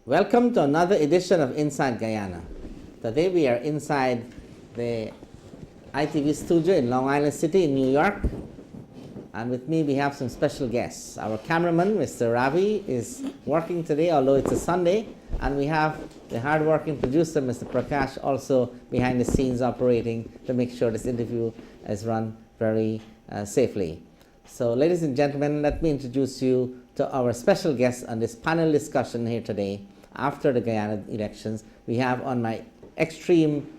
Welcome to another edition of Inside Guyana. Today we are inside the ITV studio in Long Island City in New York. And with me we have some special guests. Our cameraman, Mr. Ravi, is working today, although it's a Sunday. And we have the hard-working producer, Mr. Prakash, also behind the scenes operating to make sure this interview is run very safely. So, ladies and gentlemen, let me introduce you to our special guest on this panel discussion here today after the Guyana elections. We have on my extreme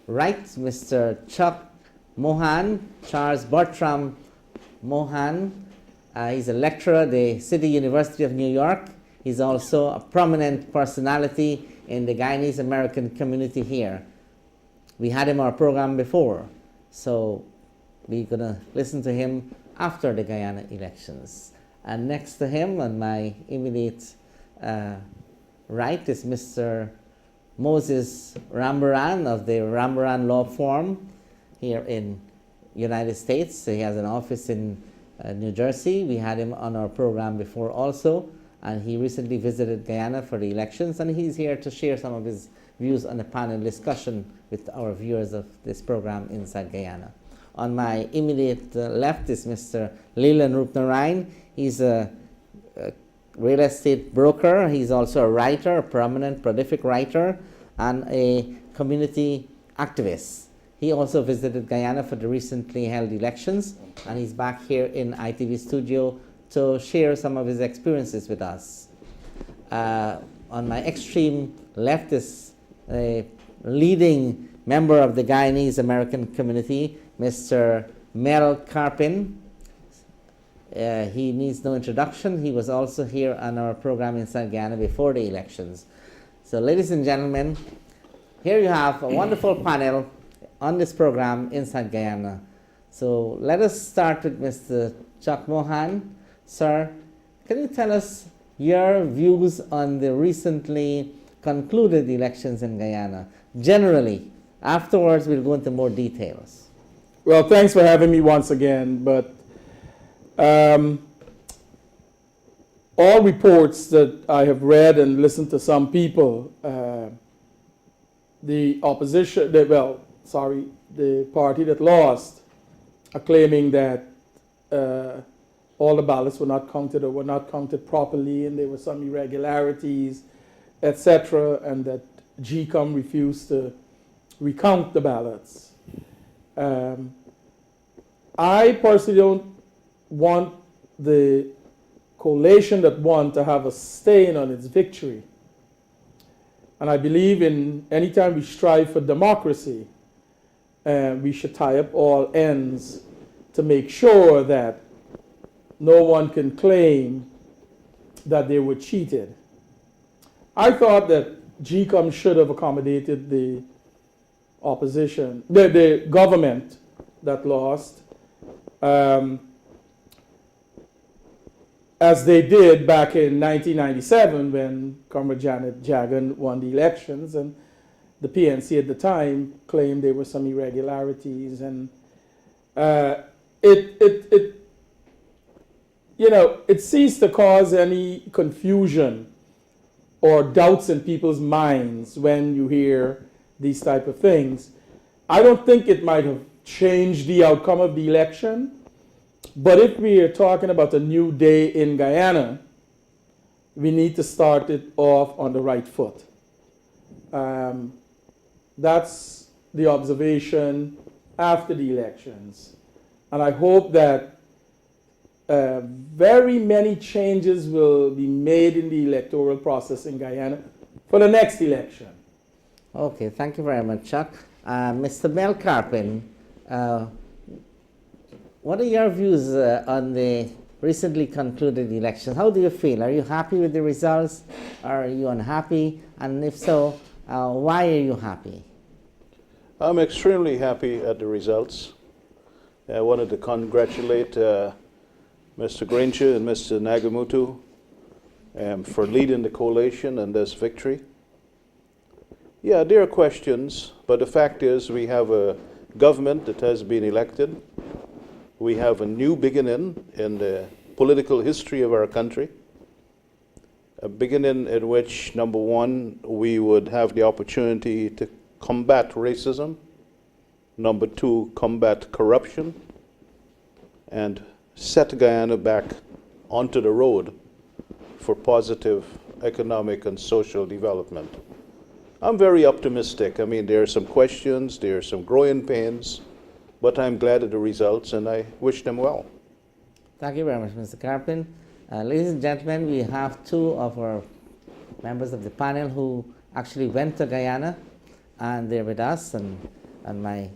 right, Mr. Chuck Mohan, Charles Bertram Mohan. He's a lecturer at the City University of New York. He's also a prominent personality in the Guyanese American community here. We had him on our program before, so we're going to listen to him after the Guyana elections. And next to him, on my immediate right, is Mr. Moses Rambarran of the Rambarran Law Firm here in United States. He has an office in New Jersey. We had him on our program before also, and he recently visited Guyana for the elections, and he's here to share some of his views on the panel discussion with our viewers of this program Inside Guyana. On my immediate left is Mr. Leyland Roopnarine. He's a real estate broker. He's also a writer, a prominent, prolific writer, and a community activist. He also visited Guyana for the recently held elections, and he's back here in ITV studio to share some of his experiences with us. On my extreme left is a leading member of the Guyanese American community, Mr. Mel Carpen. He needs no introduction. He was also here on our program Inside Guyana before the elections. So, ladies and gentlemen, here you have a wonderful panel on this program Inside Guyana. So, let us start with Mr. Chuck Mohan. Sir, can you tell us your views on the recently concluded elections in Guyana, generally? Afterwards, we'll go into more details. Well, thanks for having me once again, but all reports that I have read and listened to some people, the opposition, the party that lost, are claiming that all the ballots were not counted or were not counted properly, and there were some irregularities, etc., and that GCOM refused to recount the ballots. I personally don't want the coalition that won to have a stain on its victory. And I believe in any time we strive for democracy, we should tie up all ends to make sure that no one can claim that they were cheated. I thought that GCOM should have accommodated the opposition, the government that lost, as they did back in 1997 when Comrade Janet Jagan won the elections, and the PNC at the time claimed there were some irregularities, and it ceased to cause any confusion or doubts in people's minds when you hear these type of things. I don't think it might have changed the outcome of the election, but if we are talking about a new day in Guyana, we need to start it off on the right foot. That's the observation after the elections. And I hope that very many changes will be made in the electoral process in Guyana for the next election. Okay, thank you very much, Chuck. Mr. Mel Carpen, what are your views on the recently concluded elections? How do you feel? Are you happy with the results? Are you unhappy? And if so, why are you happy? I'm extremely happy at the results. I wanted to congratulate Mr. Granger and Mr. Nagamutu for leading the coalition and this victory. Yeah, there are questions, but the fact is we have a government that has been elected. We have a new beginning in the political history of our country. A beginning in which, number one, we would have the opportunity to combat racism, number two, combat corruption, and set Guyana back onto the road for positive economic and social development. I'm very optimistic. I mean, there are some questions, there are some growing pains, but I'm glad of the results and I wish them well. Thank you very much, Mr. Carpen. Ladies and gentlemen, we have two of our members of the panel who actually went to Guyana, and they're with us. And on my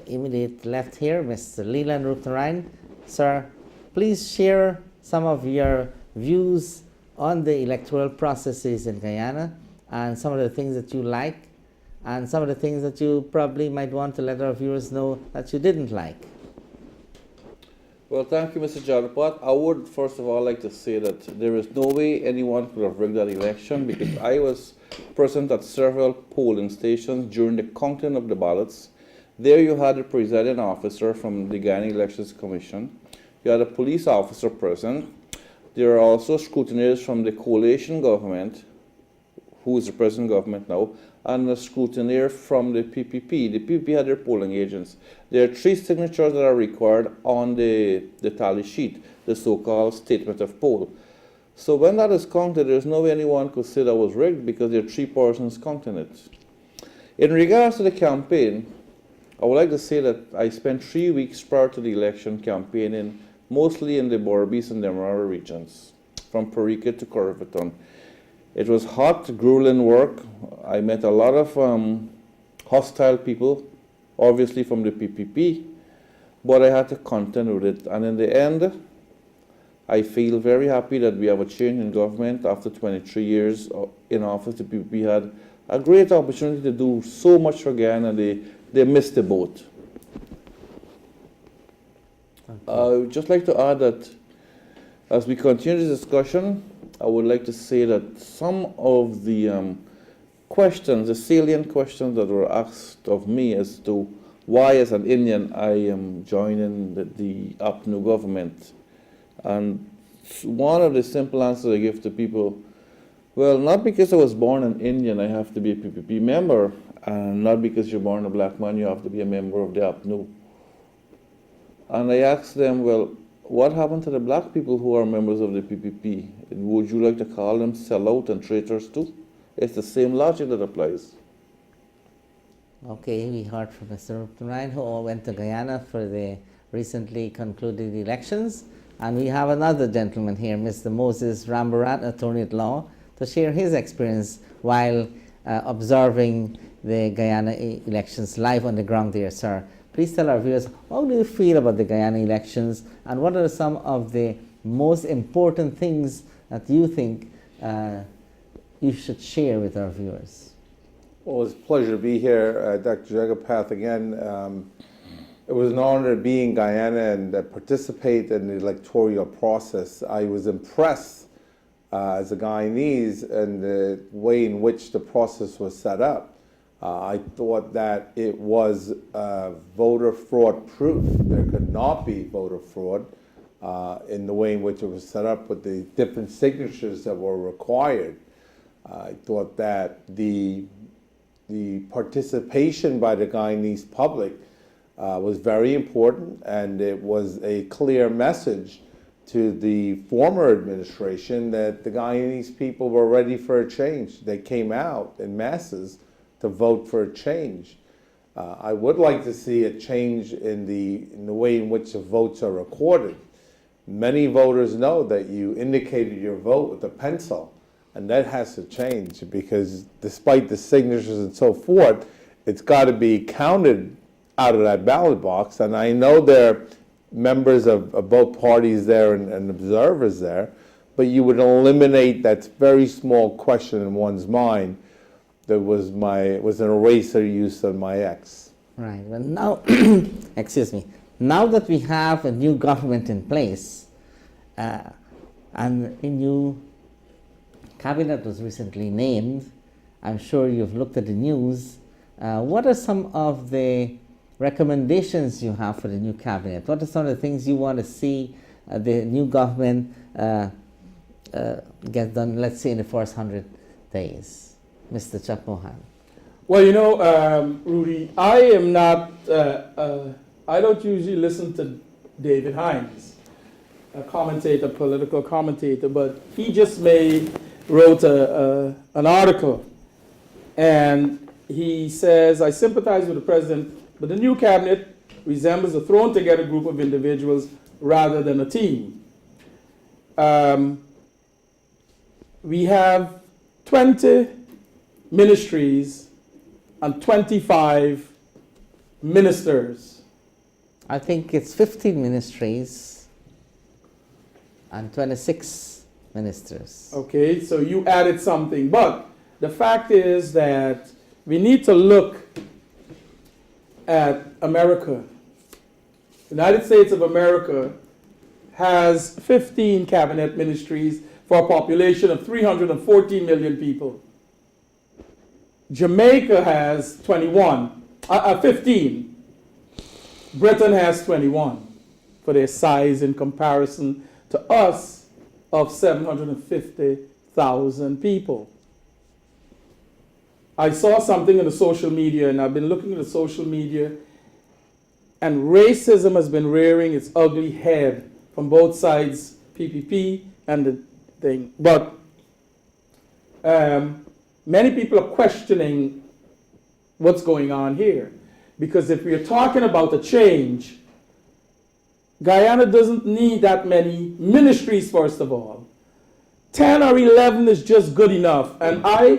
immediate left here, Mr. Leyland Roopnarine. Sir, please share some of your views on the electoral processes in Guyana and some of the things that you like and some of the things that you probably might want to let our viewers know that you didn't like. Well, thank you, Mr. Jadoopat. I would first of all like to say that there is no way anyone could have rigged that election, because I was present at several polling stations during the counting of the ballots. There you had a presiding officer from the Guyana Elections Commission. You had a police officer present. There are also scrutineers from the coalition government, who is the present government now, and a scrutineer from the PPP. The PPP had their polling agents. There are 3 signatures that are required on the tally sheet, the so-called statement of poll. So when that is counted, there's no way anyone could say that was rigged, because there are 3 persons counting it. In regards to the campaign, I would like to say that I spent 3 weeks prior to the election campaigning, mostly in the Berbice and Demerara regions, from Perique to Corriverton. It was hot, grueling work. I met a lot of hostile people, obviously from the PPP, but I had to contend with it. And in the end, I feel very happy that we have a change in government. After 23 years in office, the PPP had a great opportunity to do so much for Guyana, and they missed the boat. I would just like to add that as we continue this discussion, I would like to say that some of the questions, the salient questions that were asked of me as to why, as an Indian, I am joining the APNU government. And one of the simple answers I give to people, well, not because I was born an Indian, I have to be a PPP member, and not because you're born a black man, you have to be a member of the APNU. And I asked them, well, what happened to the black people who are members of the PPP? Would you like to call them sellout and traitors too? It's the same logic that applies. Okay, we heard from Mr. Roopnarine, who went to Guyana for the recently concluded elections. And we have another gentleman here, Mr. Moses Rambarran, attorney at law, to share his experience while observing the Guyana elections live on the ground there, sir. Please tell our viewers, how do you feel about the Guyana elections, and what are some of the most important things that you think you should share with our viewers? Well, it's a pleasure to be here, Dr. Jadoopat, again. It was an honor to be in Guyana and participate in the electoral process. I was impressed as a Guyanese in the way in which the process was set up. I thought that it was voter fraud proof. There could not be voter fraud in the way in which it was set up with the different signatures that were required. I thought that the participation by the Guyanese public was very important, and it was a clear message to the former administration that the Guyanese people were ready for a change. They came out in masses to vote for a change. I would like to see a change in the way in which the votes are recorded. Many voters know that you indicated your vote with a pencil, and that has to change, because despite the signatures and so forth, it's got to be counted out of that ballot box. And I know there are members of both parties there and observers there, but you would eliminate that very small question in one's mind that was an eraser used on my ex. Right. Well, now, excuse me. Now that we have a new government in place, and a new cabinet was recently named, I'm sure you've looked at the news. What are some of the recommendations you have for the new cabinet? What are some of the things you want to see the new government get done, let's say, in the first 100 days? Mr. Chuck Mohan. Well, you know, Rudy, I am not, I don't usually listen to David Hines, a commentator, political commentator, but he just wrote an article, and he says, I sympathize with the president, but the new cabinet resembles a thrown together group of individuals rather than a team. We have 20 ministries and 25 ministers. I think it's 15 ministries and 26 ministers. Okay, so you added something. But the fact is that we need to look at America. The United States of America has 15 cabinet ministries for a population of 314 million people. Jamaica has 15. Britain has 21 for their size in comparison to us of 750,000 people. I saw something in the social media, and I've been looking at the social media, and racism has been rearing its ugly head from both sides, PPP and the thing. But many people are questioning what's going on here. Because if we're talking about a change, Guyana doesn't need that many ministries, first of all. 10 or 11 is just good enough. And I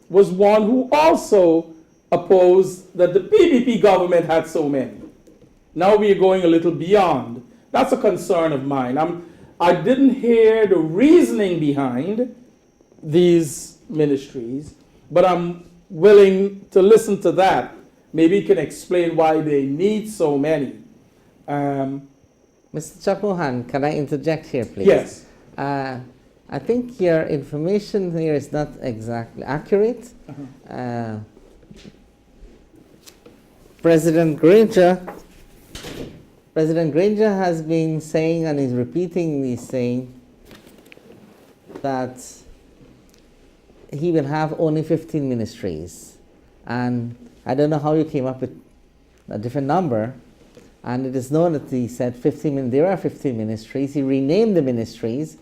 was one who also opposed that the PPP government had so many. Now we are going a little beyond. That's a concern of mine. I didn't hear the reasoning behind these ministries, but I'm willing to listen to that. Maybe you can explain why they need so many. Mr. Chuck Mohan, can I interject here, please? Yes. I think your information here is not exactly accurate. President Granger has been saying, and is repeatedly saying, that he will have only 15 ministries. And I don't know how you came up with a different number. And it is known that he said 15, there are 15 ministries. He renamed the ministries.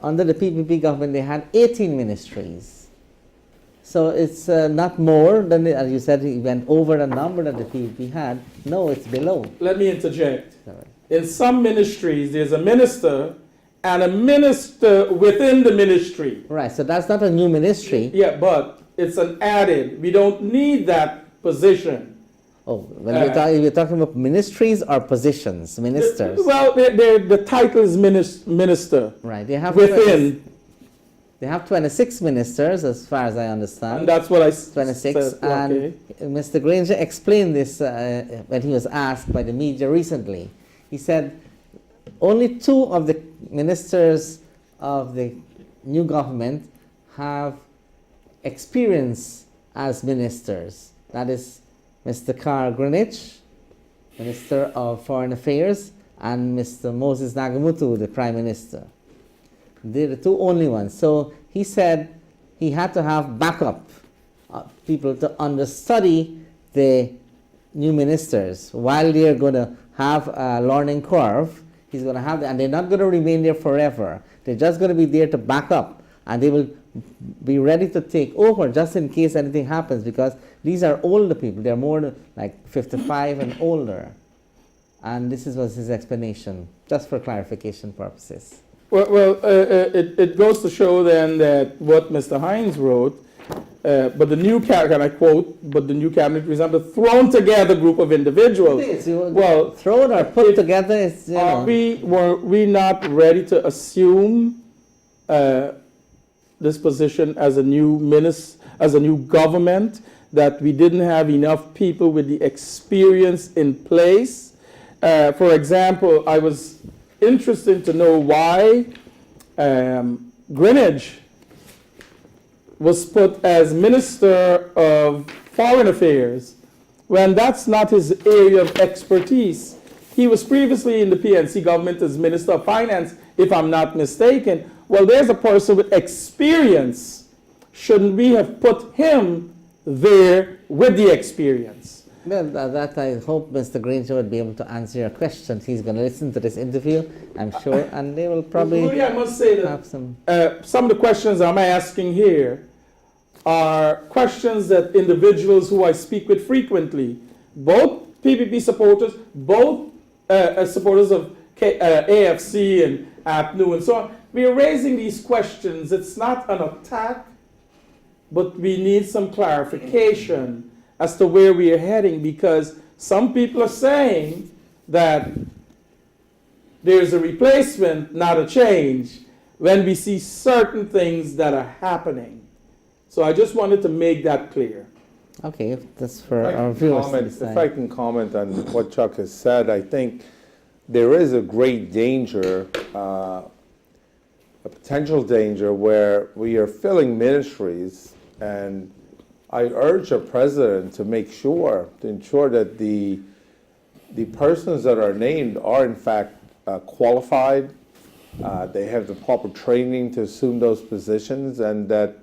Under the PPP government, they had 18 ministries. So it's not more than, as you said, he went over the number that the PPP had. No, it's below. Let me interject. Sorry. In some ministries, there's a minister and a minister within the ministry. Right, so that's not a new ministry. Yeah, but it's an added. We don't need that position. Oh, when we're talking about ministries or positions, ministers. Well, the title is minister. Right, they have within. They have 26 ministers, as far as I understand. And that's what I 26. said. And Okay. Mr. Granger explained this when he was asked by the media recently. He said only 2 of the ministers of the new government have experience as ministers. That is Mr. Carl Greenwich, Minister of Foreign Affairs, and Mr. Moses Nagamutu, the Prime Minister. They're the 2 only ones. So he said he had to have backup people to understudy the new ministers while they're going to have a learning curve. He's going to have, and they're not going to remain there forever. They're just going to be there to back up, and they will be ready to take over just in case anything happens, because these are older people. They're more than like 55 and older. And this was his explanation, just for clarification purposes. Well, it goes to show then that what Mr. Hines wrote, but the new cabinet, and I quote, but the new cabinet resembles a thrown together group of individuals. Well, thrown or put together is, you know. Were we not ready to assume this position as a new as a new government, that we didn't have enough people with the experience in place? For example, I was interested to know why Greenwich was put as Minister of Foreign Affairs when that's not his area of expertise. He was previously in the PNC government as Minister of Finance if I'm not mistaken. Well, there's a person with experience. Shouldn't we have put him there with the experience? Well, that I hope Mr. Granger would be able to answer your questions. He's going to listen to this interview, I'm sure, and they will probably Rudy, I must say that have some. some of the questions I'm asking here are questions that individuals who I speak with frequently, both PPP supporters, both supporters of AFC and APNU and so on, we are raising these questions. It's not an attack, but we need some clarification as to where we are heading, because some people are saying that there's a replacement, not a change, when we see certain things that are happening. So I just wanted to make that clear. Okay, if that's for If I our can viewers to comment- decide. If I can comment on what Chuck has said, I think there is a great danger, a potential danger, where we are filling ministries, and I urge the president to ensure that the persons that are named are in fact qualified, they have the proper training to assume those positions, and that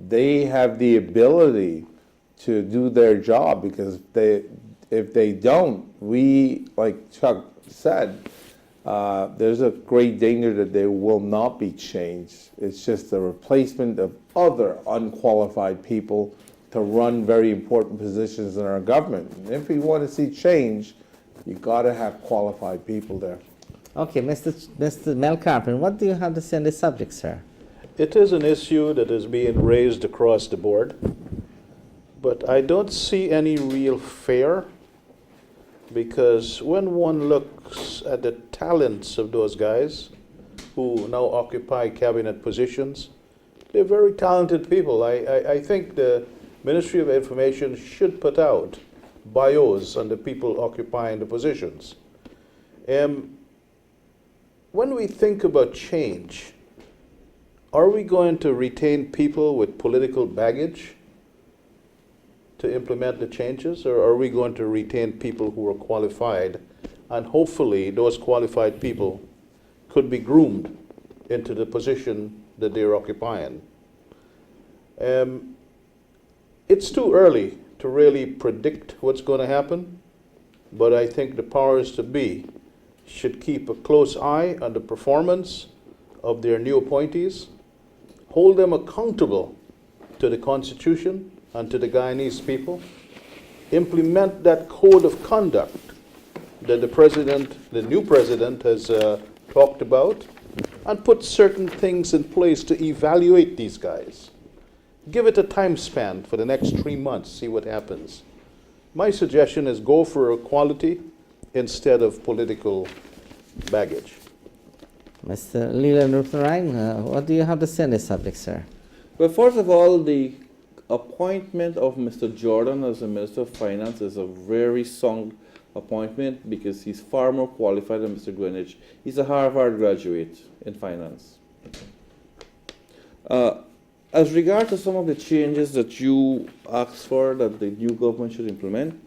they have the ability to do their job, because if they don't, like Chuck said, there's a great danger that they will not be changed. It's just a replacement of other unqualified people to run very important positions in our government. And if we want to see change, you got to have qualified people there. Okay, Mr. Mel Carpen, what do you have to say on this subject, sir? It is an issue that is being raised across the board, but I don't see any real fear, because when one looks at the talents of those guys who now occupy cabinet positions, they're very talented people. I think the Ministry of Information should put out bios on the people occupying the positions. When we think about change, are we going to retain people with political baggage to implement the changes, or are we going to retain people who are qualified, and hopefully those qualified people could be groomed into the position that they're occupying? It's too early to really predict what's going to happen, but I think the powers to be should keep a close eye on the performance of their new appointees, hold them accountable to the Constitution and to the Guyanese people, implement that code of conduct that the new president has talked about, and put certain things in place to evaluate these guys. Give it a time span for the next 3 months, see what happens. My suggestion is go for equality instead of political baggage. Mr. Leyland Roopnarine, what do you have to say on this subject, sir? Well, first of all, the appointment of Mr. Jordan as the Minister of Finance is a very sound appointment, because he's far more qualified than Mr. Greenwich. He's a Harvard graduate in finance. As regard to some of the changes that you asked for that the new government should implement,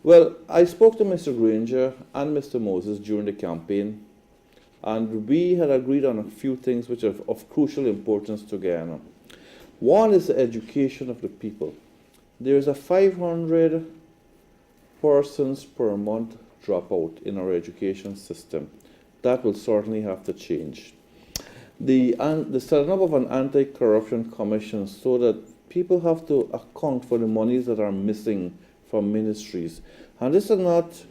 well, I spoke to Mr. Granger and Mr. Moses during the campaign, and we had agreed on a few things which are of crucial importance to Guyana. One is the education of the people. There is a 500 persons per month dropout in our education system. That will certainly have to change. The setting up of an anti-corruption commission so that people have to account for the monies that are missing from ministries. And this is not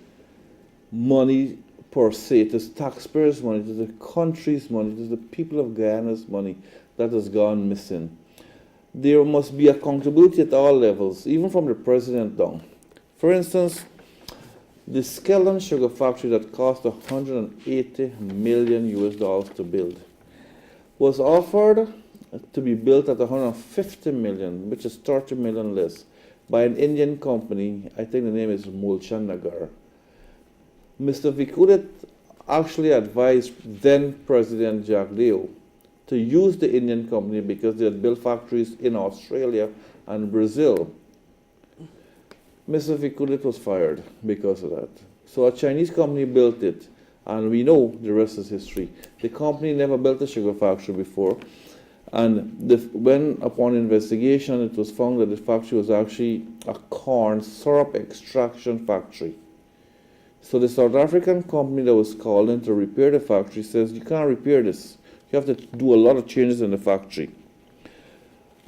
money per se, it is taxpayers' money, it is the country's money, it is the people of Guyana's money that has gone missing. There must be accountability at all levels, even from the president down. For instance, the Skeldon sugar factory that cost $180 million to build was offered to be built at $150 million, which is $30 million less, by an Indian company. I think the name is Mulchandnagar. Mr. Vikulit actually advised then President Jack Leo to use the Indian company because they had built factories in Australia and Brazil. Mr. Vikulit was fired because of that. So a Chinese company built it, And we know the rest is history. The company never built a sugar factory before. And when, upon investigation, it was found that the factory was actually a corn syrup extraction factory. So the South African company that was called in to repair the factory says, you can't repair this. You have to do a lot of changes in the factory.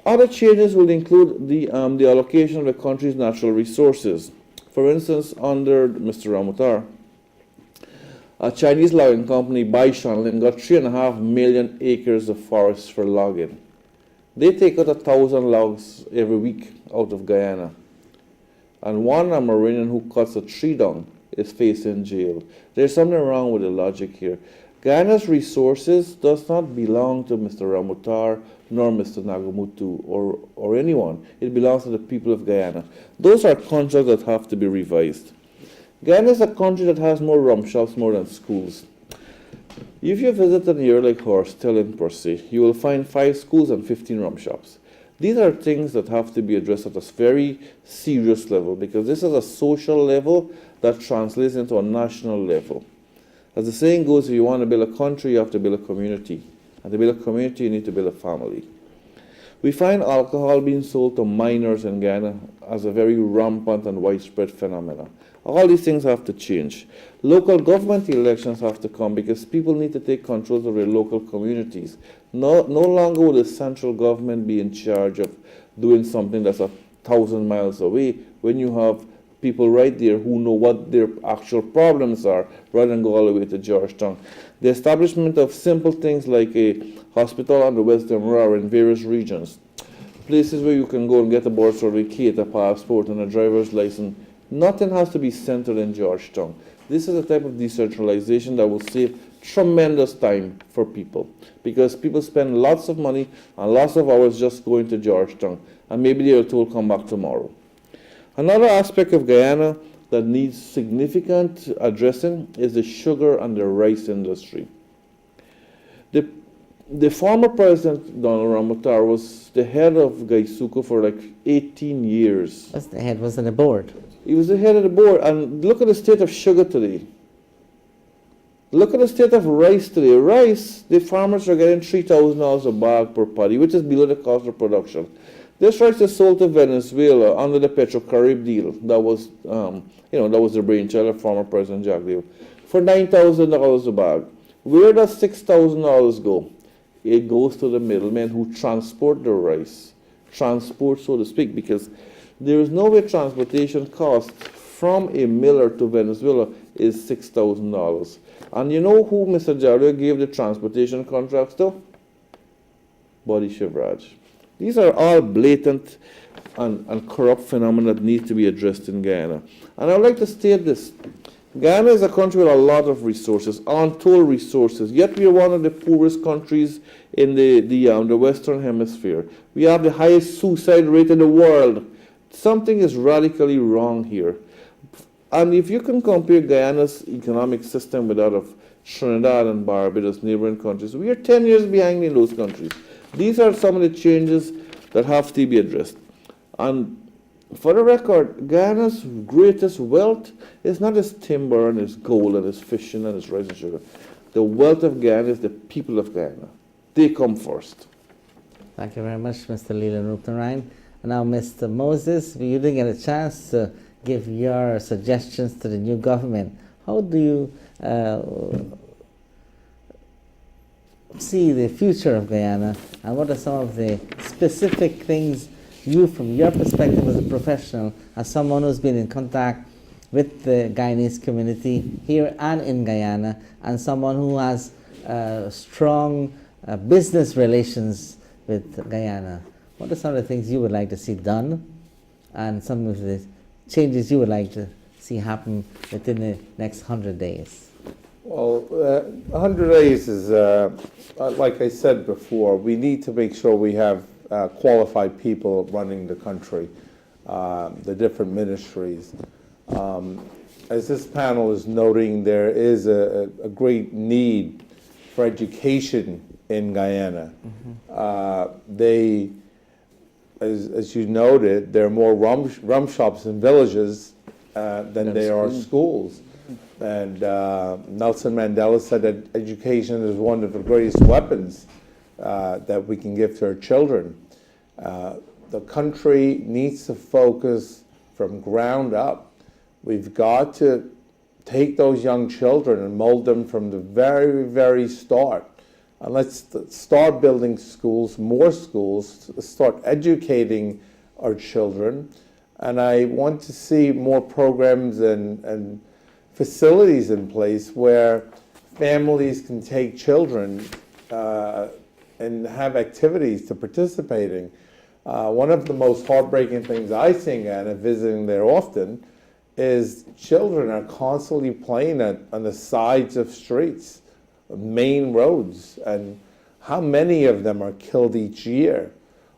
Other changes will include the allocation of the country's natural resources. For instance, under Mr. Ramutar, a Chinese logging company, Baishanlin, got 3.5 million acres of forest for logging. They take out 1,000 logs every week out of Guyana. And one Rambarran who cuts a tree down is facing jail. There's something wrong with the logic here. Guyana's resources does not belong to Mr. Ramutar nor Mr. Nagamutu or anyone. It belongs to the people of Guyana. Those are contracts that have to be revised. Guyana is a country that has more rum shops more than schools. If you visit an area like Horstel in Percy, you will find 5 schools and 15 rum shops. These are things that have to be addressed at a very serious level, because this is a social level that translates into a national level. As the saying goes, if you want to build a country, you have to build a community. And to build a community, you need to build a family. We find alcohol being sold to minors in Guyana as a very rampant and widespread phenomenon. All these things have to change. Local government elections have to come because people need to take control of their local communities. No longer will the central government be in charge of doing something that's 1,000 miles away when you have people right there who know what their actual problems are rather than go all the way to Georgetown. The establishment of simple things like a hospital on the Western Roar in various regions, places where you can go and get a board certificate, a passport, and a driver's license. Nothing has to be centered in Georgetown. This is a type of decentralization that will save tremendous time for people, because people spend lots of money and lots of hours just going to Georgetown, and maybe they are told come back tomorrow. Another aspect of Guyana that needs significant addressing is the sugar and the rice industry. The former president, Donald Ramutar, was the head of Gaisuco for like 18 years. Was the head, was on the board. He was the head of the board, and look at the state of sugar today. Look at the state of rice today. Rice, the farmers are getting $3,000 a bag per paddy, which is below the cost of production. This rice is sold to Venezuela under the Petro-Carib deal. That was, that was the brainchild of former President Jack Dale, for $9,000 a bag. Where does $6,000 go? It goes to the middlemen who transport the rice, transport, so to speak, because there is no way transportation cost from a miller to Venezuela is $6,000. And you know who Mr. Jadoopat gave the transportation contracts to? Body Shivraj. These are all blatant and corrupt phenomena that need to be addressed in Guyana. And I would like to state this. Guyana is a country with a lot of resources, untold resources, yet we are one of the poorest countries in the Western Hemisphere. We have the highest suicide rate in the world. Something is radically wrong here. And if you can compare Guyana's economic system with that of Trinidad and Barbados, neighboring countries, we are 10 years behind in those countries. These are some of the changes that have to be addressed. And for the record, Guyana's greatest wealth is not its timber and its gold and its fishing and its rice and sugar. The wealth of Guyana is the people of Guyana. They come first. Thank you very much, Mr. Leyland Roopnarine. And now, Mr. Moses, you didn't get a chance to give your suggestions to the new government. How do you see the future of Guyana, and what are some of the specific things you, from your perspective as a professional, as someone who's been in contact with the Guyanese community here and in Guyana, and someone who has strong business relations with Guyana, what are some of the things you would like to see done, and some of the changes you would like to see happen within the next 100 days? Well, 100 days is, like I said before, we need to make sure we have qualified people running the country, the different ministries. As this panel is noting, there is a great need for education in Guyana. Mm-hmm. As you noted, there are more rum shops in villages than there are schools. And Nelson Mandela said that education is one of the greatest weapons that we can give to our children. The country needs to focus from ground up. We've got to take those young children and mold them from the very, very start. And let's start building schools, more schools, start educating our children. And I want to see more programs and facilities in place where families can take children and have activities to participate in. One of the most heartbreaking things I see in Ghana, visiting there often, is children are constantly playing on the sides of streets, main roads, and how many of them are killed each year?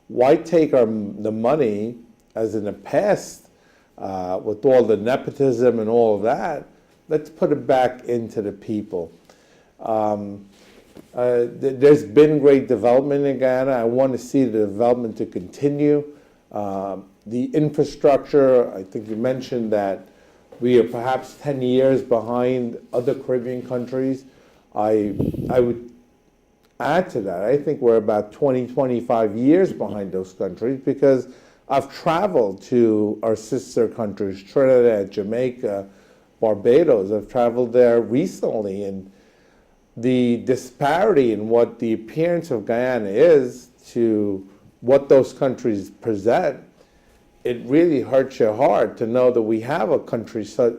Why take the money, as in the past, with all the nepotism and all of that? Let's put it back into the people. There's been great development in Guyana. I want to see the development to continue. The infrastructure, I think you mentioned that we are perhaps 10 years behind other Caribbean countries. I would add to that. I think we're about 20, 25 years behind those countries, because I've traveled to our sister countries, Trinidad, Jamaica, Barbados. I've traveled there recently, and the disparity in what the appearance of Guyana is to what those countries present, it really hurts your heart to know that we have a country so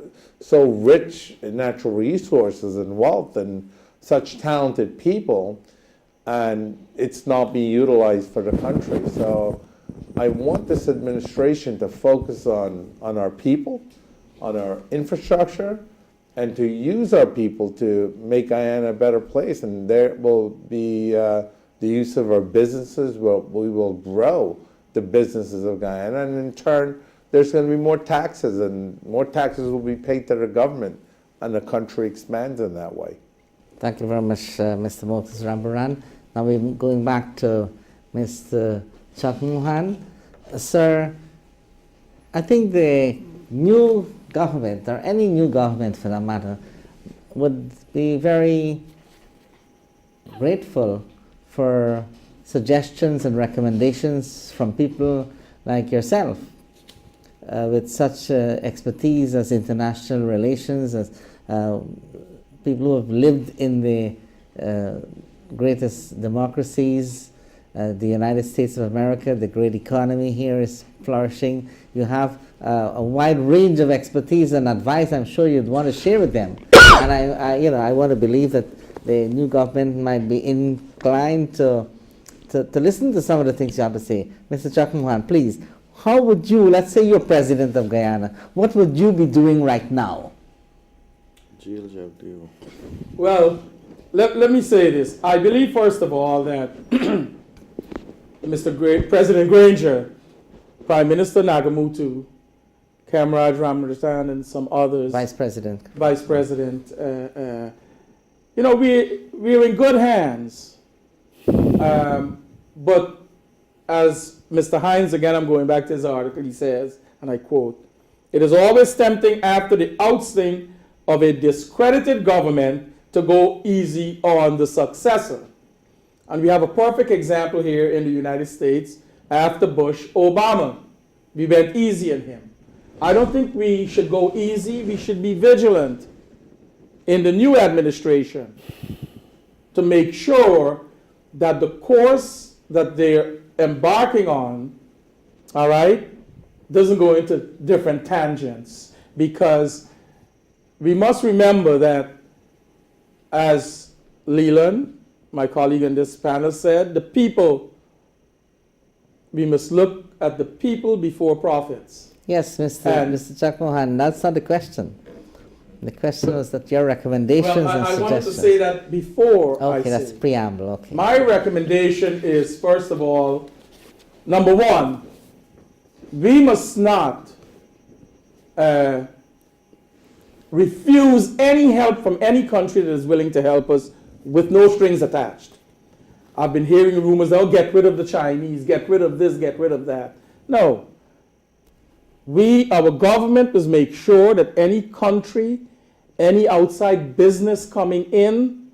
rich in natural resources and wealth and such talented people, and it's not being utilized for the country. So I want this administration to focus on our people, on our infrastructure, and to use our people to make Guyana a better place. And there will be the use of our businesses. We will grow the businesses of Guyana, and in turn, there's going to be more taxes, and more taxes will be paid to the government, and the country expands in that way. Thank you very much, Mr. Moses Rambarran. Now we're going back to Mr. Chuck Mohan. Sir, I think the new government, or any new government for that matter, would be very grateful for suggestions and recommendations from people like yourself with such expertise as international relations, as people who have lived in the greatest democracies, the United States of America. The great economy here is flourishing. You have a wide range of expertise and advice I'm sure you'd want to share with them. And I want to believe that the new government might be inclined to listen to some of the things you have to say. Mr. Chuck Mohan, please, how would you, let's say you're president of Guyana, what would you be doing right now? Well, let me say this. I believe, first of all, that President Granger, Prime Minister Nagamutu, Comrade Rambarran, and some others, Vice President, we're in good hands. But as Mr. Hines, again, I'm going back to his article, he says, and I quote, "It is always tempting after the ousting of a discredited government to go easy on the successor." And we have a perfect example here in the United States after Bush, Obama. We went easy on him. I don't think we should go easy. We should be vigilant in the new administration to make sure that the course that they're embarking on, all right, doesn't go into different tangents. Because we must remember that, as Leyland, my colleague in this panel, said, the people, we must look at the people before profits. Yes, Mr. Chuck Mohan, that's not the question. The question was that your recommendations and suggestions. I wanted to say that before I Okay, that's preamble, okay. My recommendation is, first of all, number one, we must not refuse any help from any country that is willing to help us with no strings attached. I've been hearing rumors, they'll get rid of the Chinese, get rid of this, get rid of that. No. Our government must make sure that any country any outside business coming in,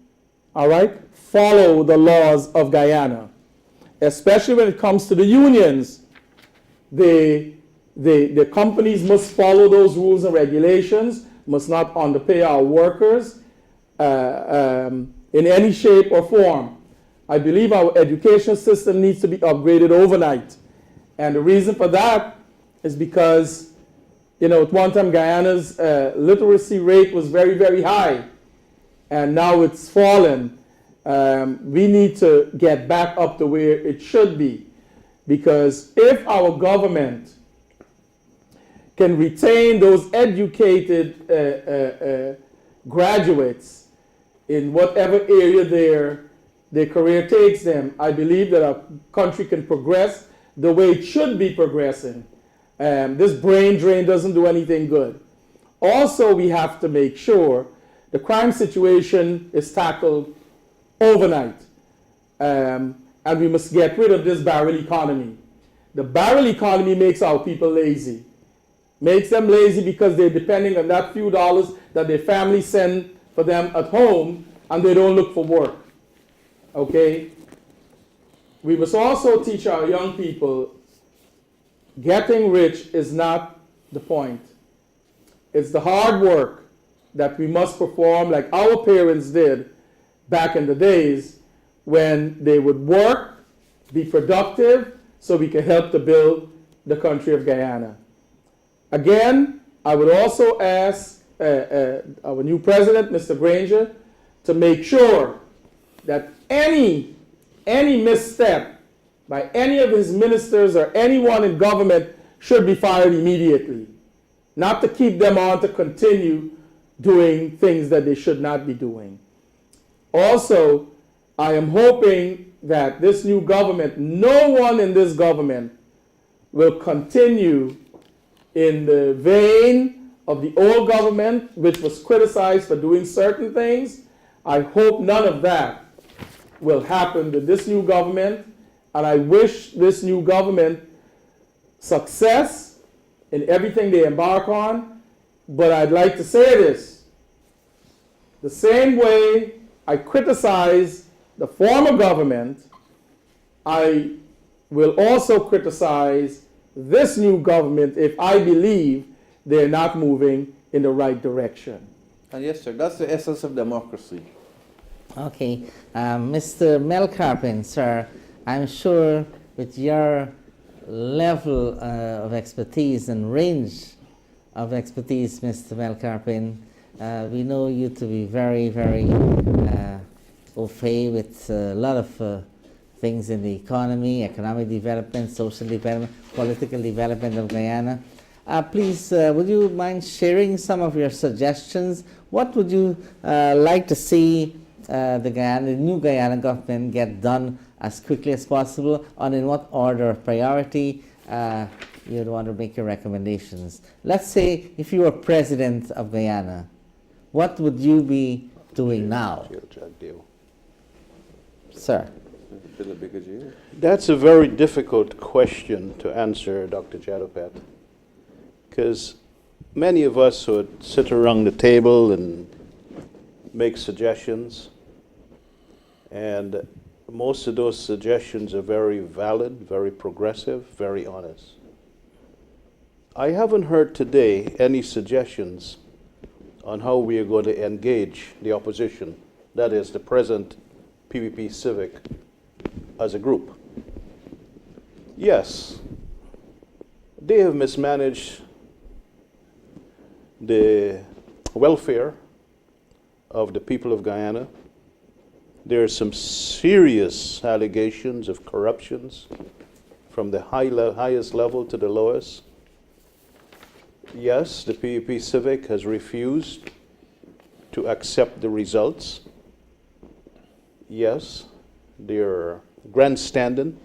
all right, follow the laws of Guyana, especially when it comes to the unions. The companies must follow those rules and regulations, must not underpay our workers in any shape or form. I believe our education system needs to be upgraded overnight. And the reason for that is because, you know, at one time Guyana's literacy rate was very, very high. And now it's fallen. We need to get back up to where it should be. Because if our government can retain those educated graduates in whatever area their career takes them, I believe that our country can progress the way it should be progressing. This brain drain doesn't do anything good. Also, we have to make sure the crime situation is tackled overnight. And we must get rid of this barrel economy. The barrel economy makes our people lazy. Makes them lazy because they're depending on that few dollars that their family send for them at home, and they don't look for work. Okay? We must also teach our young people getting rich is not the point. It's the hard work that we must perform like our parents did back in the days when they would work, be productive, so we can help to build the country of Guyana. Again, I would also ask our new president, Mr. Granger, to make sure that any misstep by any of his ministers or anyone in government should be fired immediately. Not to keep them on to continue doing things that they should not be doing. Also, I am hoping that this new government, no one in this government will continue in the vein of the old government, which was criticized for doing certain things. I hope none of that will happen with this new government, and I wish this new government success in everything they embark on. But I'd like to say this: the same way I criticize the former government, I will also criticize this new government if I believe they're not moving in the right direction. And yes, sir, that's the essence of democracy. Okay, Mr. Mel Carpen, sir, I'm sure with your level of expertise and range of expertise, Mr. Mel Carpen, we know you to be very, very au fait with a lot of things in the economy, economic development, social development, political development of Guyana. Please, would you mind sharing some of your suggestions? What would you like to see the new Guyana government get done as quickly as possible, and in what order of priority you'd want to make your recommendations? Let's say if you were president of Guyana, what would you be doing now? Sir. That's a very difficult question to answer, Dr. Jadoopat, because many of us would sit around the table and make suggestions, and most of those suggestions are very valid, very progressive, very honest. I haven't heard today any suggestions on how we are going to engage the opposition, that is, the present PPP Civic, as a group. Yes, they have mismanaged the welfare of the people of Guyana. There are some serious allegations of corruptions from the highest level to the lowest. Yes, the PPP Civic has refused to accept the results. Yes, they're grandstanding.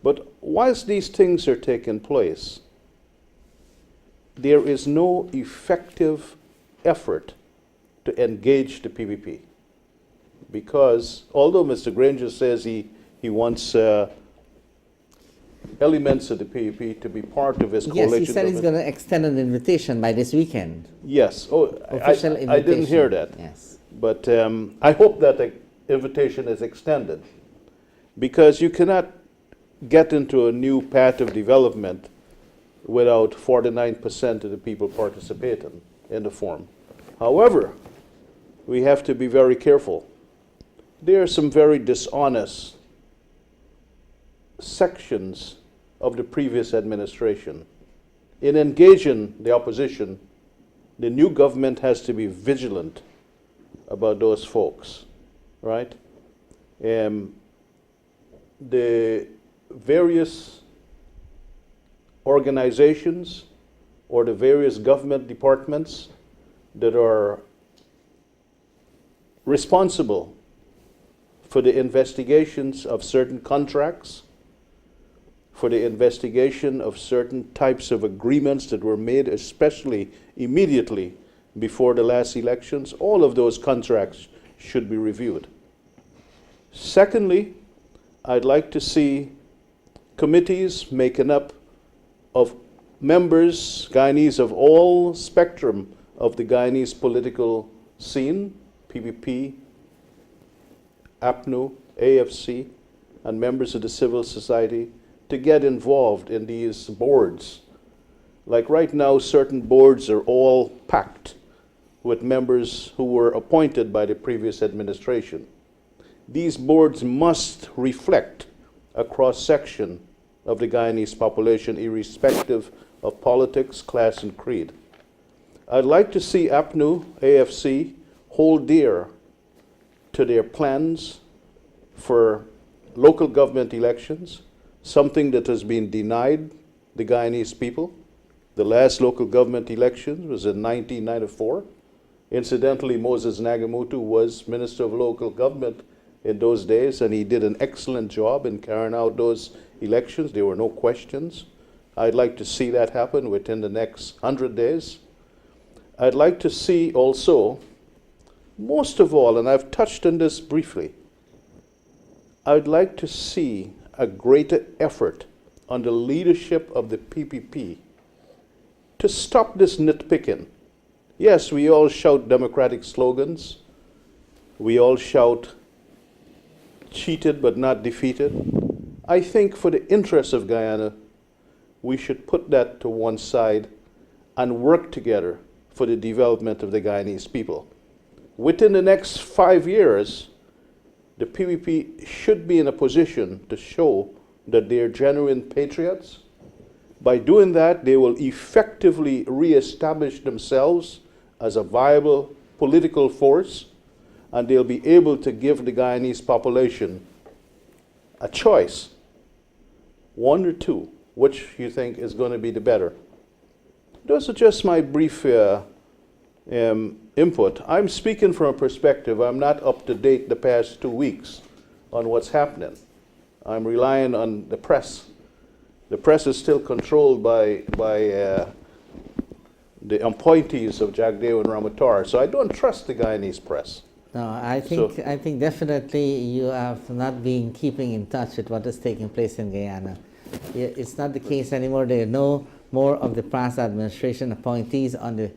But whilst these things are taking place, there is no effective effort to engage the PPP. Because although Mr. Granger says he wants elements of the PEP to be part of his Yes, coalition he said he's government. going to extend an invitation by this weekend. Yes. Oh, Official invitation. I didn't hear that. Yes. But I hope that the invitation is extended, because you cannot get into a new path of development without 49% of the people participating in the forum. However, we have to be very careful. There are some very dishonest sections of the previous administration. In engaging the opposition, the new government has to be vigilant about those folks, right? The various organizations or the various government departments that are responsible for the investigations of certain contracts, for the investigation of certain types of agreements that were made, especially immediately before the last elections, all of those contracts should be reviewed. Secondly, I'd like to see committees making up of members, Guyanese of all spectrum of the Guyanese political scene, PPP, APNU, AFC, and members of the civil society, to get involved in these boards. Like right now, certain boards are all packed with members who were appointed by the previous administration. These boards must reflect a cross-section of the Guyanese population, irrespective of politics, class, and creed. I'd like to see APNU, AFC, hold dear to their plans for local government elections, something that has been denied the Guyanese people. The last local government election was in 1994. Incidentally, Moses Nagamutu was Minister of Local Government in those days, and he did an excellent job in carrying out those elections. There were no questions. I'd like to see that happen within the next 100 days. I'd like to see also, most of all, and I've touched on this briefly, I'd like to see a greater effort on the leadership of the PPP to stop this nitpicking. Yes, we all shout democratic slogans. We all shout cheated but not defeated. I think for the interests of Guyana, we should put that to one side and work together for the development of the Guyanese people. Within the next 5 years, the PPP should be in a position to show that they're genuine patriots. By doing that, they will effectively reestablish themselves as a viable political force, and they'll be able to give the Guyanese population a choice, one or two, which you think is going to be the better. Those are just my brief input. I'm speaking from a perspective, I'm not up to date the past 2 weeks on what's happening. I'm relying on the press. The press is still controlled by the appointees of Jagdeo and Ramatar, so I don't trust the Guyanese press. No, I think definitely you have not been keeping in touch with what is taking place in Guyana. It's not the case anymore. There are no more of the past administration appointees on the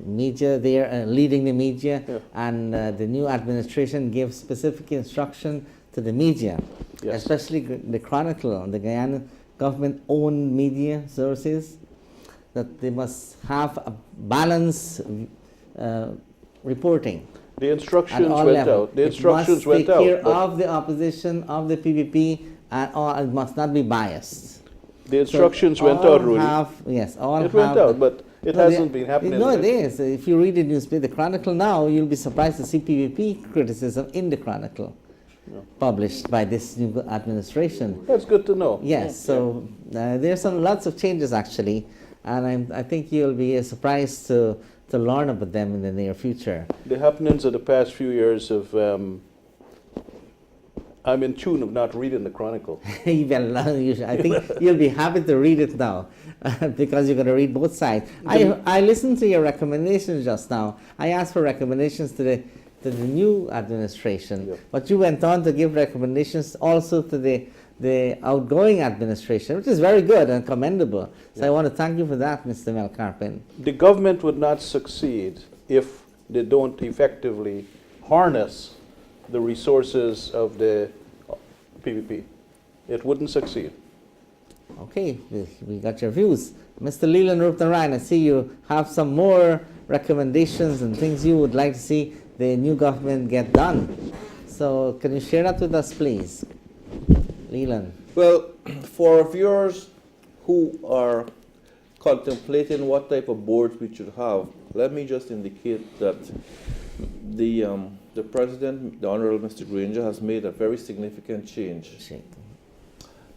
media there, leading the media, Yeah. and the new administration gives specific instruction to the media, Yes. especially the Chronicle, the Guyana government-owned media sources, that they must have a balanced reporting. The At instructions all went levels. out. The instructions it must went take care out. but of the opposition, of the PPP, and all, it must not be biased. The instructions So went all out, Rudy. Yes, all It went have out, the- but it No, hasn't been happening. No, it is. If you read the newspaper, the Chronicle now, you'll be surprised to see PPP criticism in the Chronicle, published by this new administration. That's good to know. Yes, so there's lots of changes actually, and I think you'll be surprised to learn about them in the near future. The happenings of the past few years of, I'm in tune of not reading the Chronicle. I think you'll be happy to read it now because you're going to read both sides. I listened to your recommendations just now. I asked for recommendations to the new administration, Yeah. but you went on to give recommendations also to the the outgoing administration, which is very good and commendable. So I want to thank you for that, Mr. Mel Carpen. The government would not succeed if they don't effectively harness the resources of the PPP. It wouldn't succeed. Okay, we got your views. Mr. Leyland Roopnarine, I see you have some more recommendations and things you would like to see the new government get done. So can you share that with us, please? Leyland. Well, for viewers who are contemplating what type of boards we should have, let me just indicate that the President, the Honorable Mr. Granger, has made a very significant change.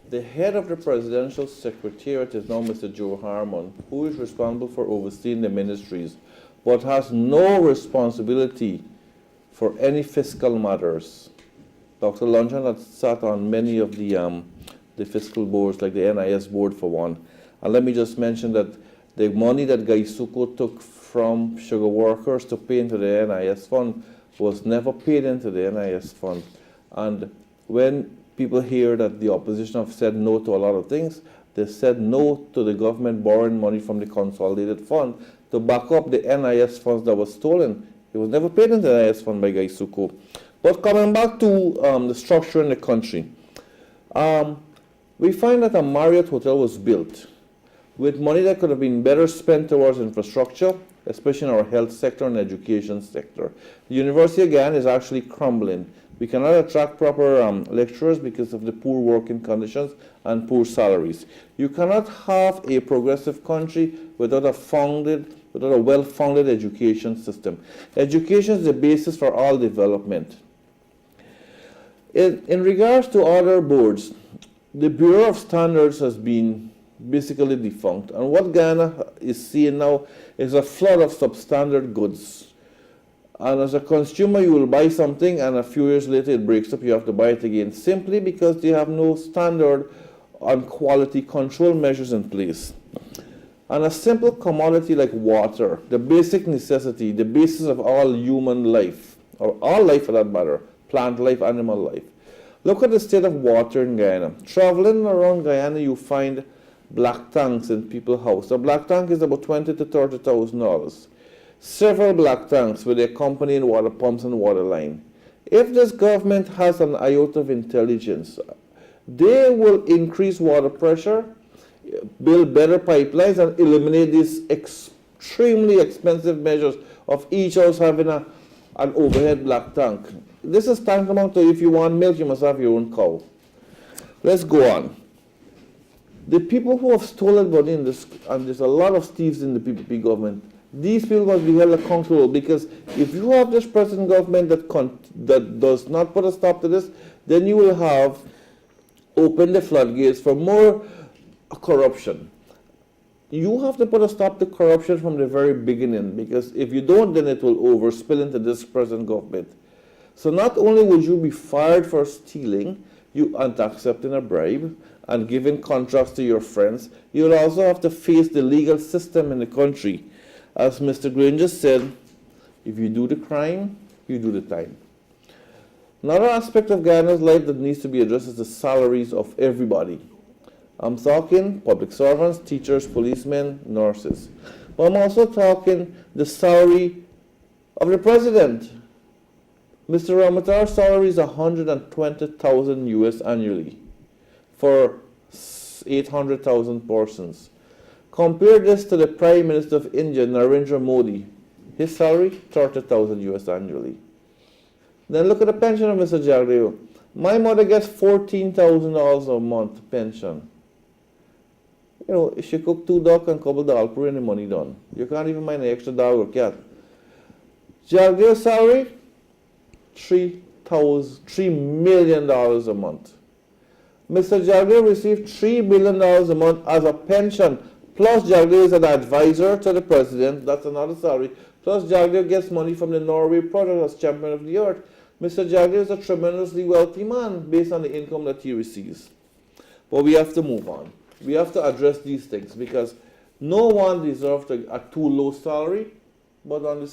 The head of the Presidential Secretariat is now Mr. Joe Harmon, who is responsible for overseeing the ministries, but has no responsibility for any fiscal matters. Dr. Luncheon has sat on many of the fiscal boards, like the NIS board for one. And let me just mention that the money that Gaisuko took from sugar workers to pay into the NIS fund was never paid into the NIS fund. And when people hear that the opposition have said no to a lot of things, they said no to the government borrowing money from the consolidated fund to back up the NIS funds that was stolen. It was never paid into the NIS fund by Gaisuko. But coming back to the structure in the country, we find that a Marriott hotel was built with money that could have been better spent towards infrastructure, especially in our health sector and education sector. The University of Guyana is actually crumbling. We cannot attract proper lecturers because of the poor working conditions and poor salaries. You cannot have a progressive country without a well-founded education system. Education is the basis for all development. In regards to other boards, the Bureau of Standards has been basically defunct. And what Guyana is seeing now is a flood of substandard goods. And as a consumer, you will buy something and a few years later it breaks up, you have to buy it again, simply because they have no standard on quality control measures in place. And a simple commodity like water, the basic necessity, the basis of all human life, or all life for that matter, plant life, animal life. Look at the state of water in Guyana. Traveling around Guyana, you find black tanks in people's houses. A black tank is about $20,000 to $30,000. Several black tanks with accompanying water pumps and water line. If this government has an iota of intelligence, they will increase water pressure, build better pipelines, and eliminate these extremely expensive measures of each house having an overhead black tank. This is tantamount to if you want milk, you must have your own cow. Let's go on. The people who have stolen money in this, and there's a lot of thieves in the PPP government, these people must be held accountable, because if you have this present government that does not put a stop to this, then you will have opened the floodgates for more corruption. You have to put a stop to corruption from the very beginning, because if you don't, then it will overspill into this present government. So not only would you be fired for stealing and accepting a bribe and giving contracts to your friends, you will also have to face the legal system in the country. As Mr. Granger said, if you do the crime, you do the time. Another aspect of Guyana's life that needs to be addressed is the salaries of everybody. I'm talking public servants, teachers, policemen, nurses. But I'm also talking the salary of the president. Mr. Ramatar's salary is $120,000 US annually for 800,000 persons. Compare this to the Prime Minister of India, Narendra Modi. His salary, 30,000 US annually. Then look at the pension of Mr. Jadoopat. My mother gets $14,000 a month pension. You know, she cook 2 duck and couple dal puri and the money done. You can't even mind an extra dog or cat. Jadoopad's salary, $3 million a month. Mr. Jadoopat received $3 billion a month as a pension. Plus Jadoopat is an advisor to the president, that's another salary. Plus Jadoopat gets money from the Norway project as champion of the earth. Mr. Jadoopat is a tremendously wealthy man based on the income that he receives. But we have to move on. We have to address these things, because no one deserves a too low salary, but in the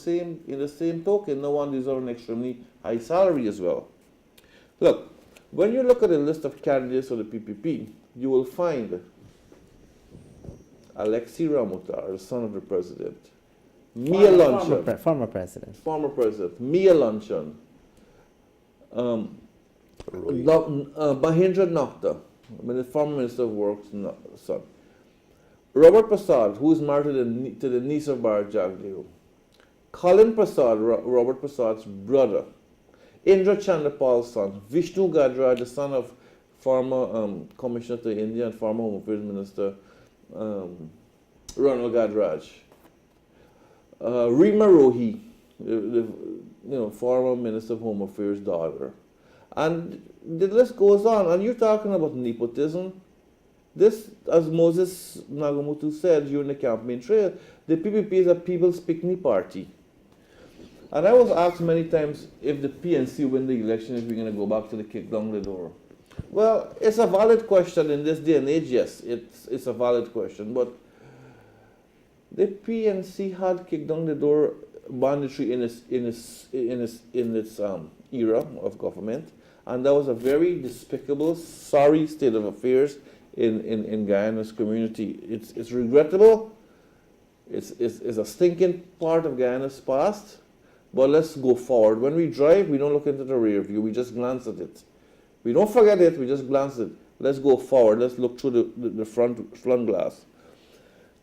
same token, no one deserves an extremely high salary as well. Look, When you look at the list of candidates for the PPP, you will find Alexei Ramutar, the son of the president, Mia Luncheon, Former president. former president, Mia Luncheon, Mahindra Nakta, the former Minister of Works son, Robert Prasad, who is married to the niece of Bharat Jagdeo, Colin Prasad, Robert Prasad's brother, Indra Chandapal's son, Vishnu Gadra, the son of former Commissioner to India and former Home Affairs Minister Ronald Gadraj, Rima Rohi, the former Minister of Home Affairs' daughter, and the list goes on. And you're talking about nepotism. This, as Moses Nagamutu said during the campaign trail, the PPP is a people's picnic party. And I was asked many times if the PNC win the election, if we're going to go back to the kick down the door. Well, it's a valid question in this day and age, yes, it's a valid question, but the PNC had kicked down the door banditry in its era of government, and that was a very despicable, sorry state of affairs in Guyana's community. It's regrettable, it's a stinking part of Guyana's past, but let's go forward. When we drive, we don't look into the rear view, we just glance at it. We don't forget it, we just glance at it. Let's go forward, let's look through the front glass.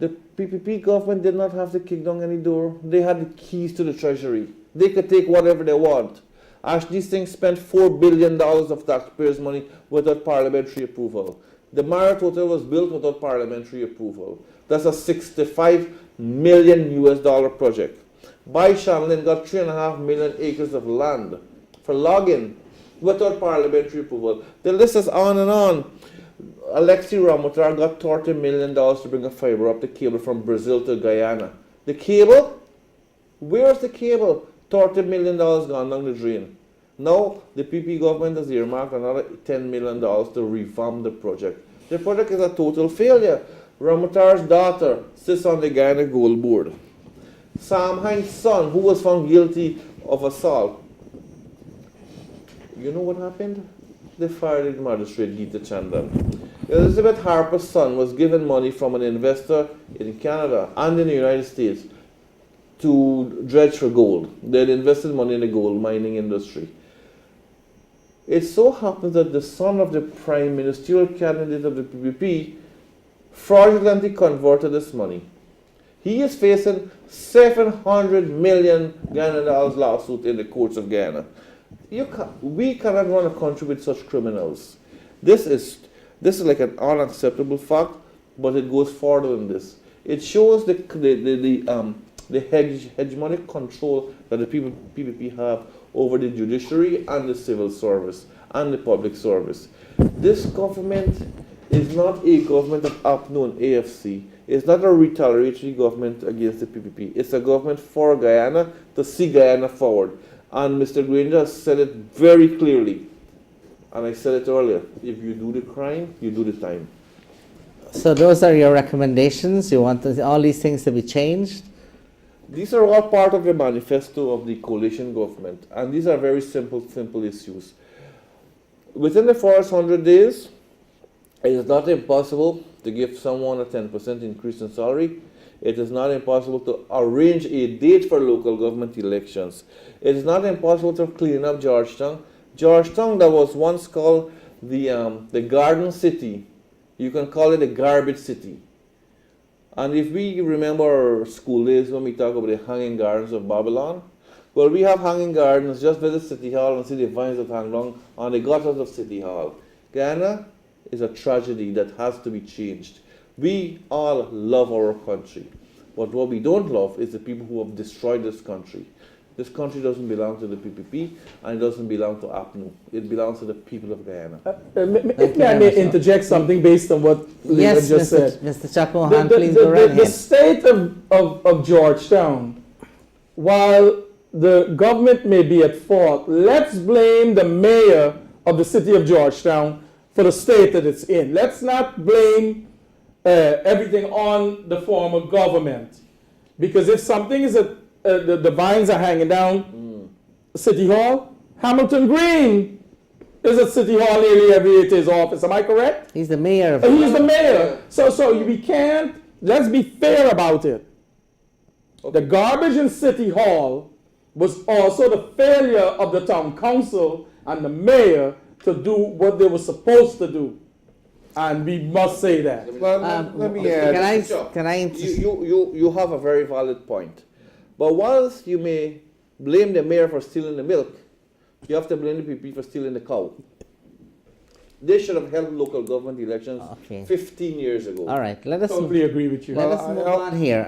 The PPP government did not have to kick down any door. They had the keys to the treasury. They could take whatever they want. These things spent $4 billion of taxpayers' money without parliamentary approval. The Marriott Hotel was built without parliamentary approval. That's a $65 million US project. By Shanlin got 3.5 million acres of land for logging without parliamentary approval. The list is on and on. Alexei Ramutar got $30 million to bring a fiber optic cable from Brazil to Guyana. The cable? Where's the cable? $30 million gone down the drain. Now, the PP government has earmarked another $10 million to revamp the project. The project is a total failure. Ramutar's daughter sits on the Guyana Gold Board. Sam Hines' son, who was found guilty of assault, you know what happened? They fired the magistrate, Geeta Chandan. Elizabeth Harper's son was given money from an investor in Canada and in the United States to dredge for gold. They had invested money in the gold mining industry. It so happens that the son of the prime ministerial candidate of the PPP fraudulently converted this money. He is facing $700 million lawsuit in the courts of Guyana. We cannot run a country with such criminals. This is like an unacceptable fact, but it goes further than this. It shows the hegemonic control that the PPP have over the judiciary and the civil service and the public service. This government is not a government of APNO and AFC. It's not a retaliatory government against the PPP. It's a government for Guyana to see Guyana forward. And Mr. Granger has said it very clearly. And I said it earlier, if you do the crime, you do the time. So those are your recommendations? You want all these things to be changed? These are all part of the manifesto of the coalition government. And these are very simple issues. Within the first 100 days, it is not impossible to give someone a 10% increase in salary. It is not impossible to arrange a date for local government elections. It is not impossible to clean up Georgetown. Georgetown, that was once called the Garden City, you can call it a garbage city. And if we remember our school days when we talk about the hanging gardens of Babylon, well, we have hanging gardens. Just visit City Hall and see the vines that hang down on the gutters of City Hall. Guyana is a tragedy that has to be changed. We all love our country, but what we don't love is the people who have destroyed this country. This country doesn't belong to the PPP, and it doesn't belong to APNU. It belongs to the people of Guyana. If I may interject something based on what Leyland just said. Mr. Chuck Mohan, please go right ahead. The state of Georgetown, while the government may be at fault, let's blame the mayor of the city of Georgetown for the state that it's in. Let's not blame everything on the former government. Because if something is the vines are hanging down City Hall, Hamilton Green is at City Hall nearly every day to his office. Am I correct? He's the mayor of. He's the mayor. So we can't, let's be fair about it. The garbage in City Hall was also the failure of the town council and the mayor to do what they were supposed to do. And we must say that. Well, let me add. Can I You have a very valid point. But whilst you may blame the mayor for stealing the milk, you have to blame the people for stealing the cow. They should have held local government elections 15 years ago. All right, let us Totally agree with you. let us move on here.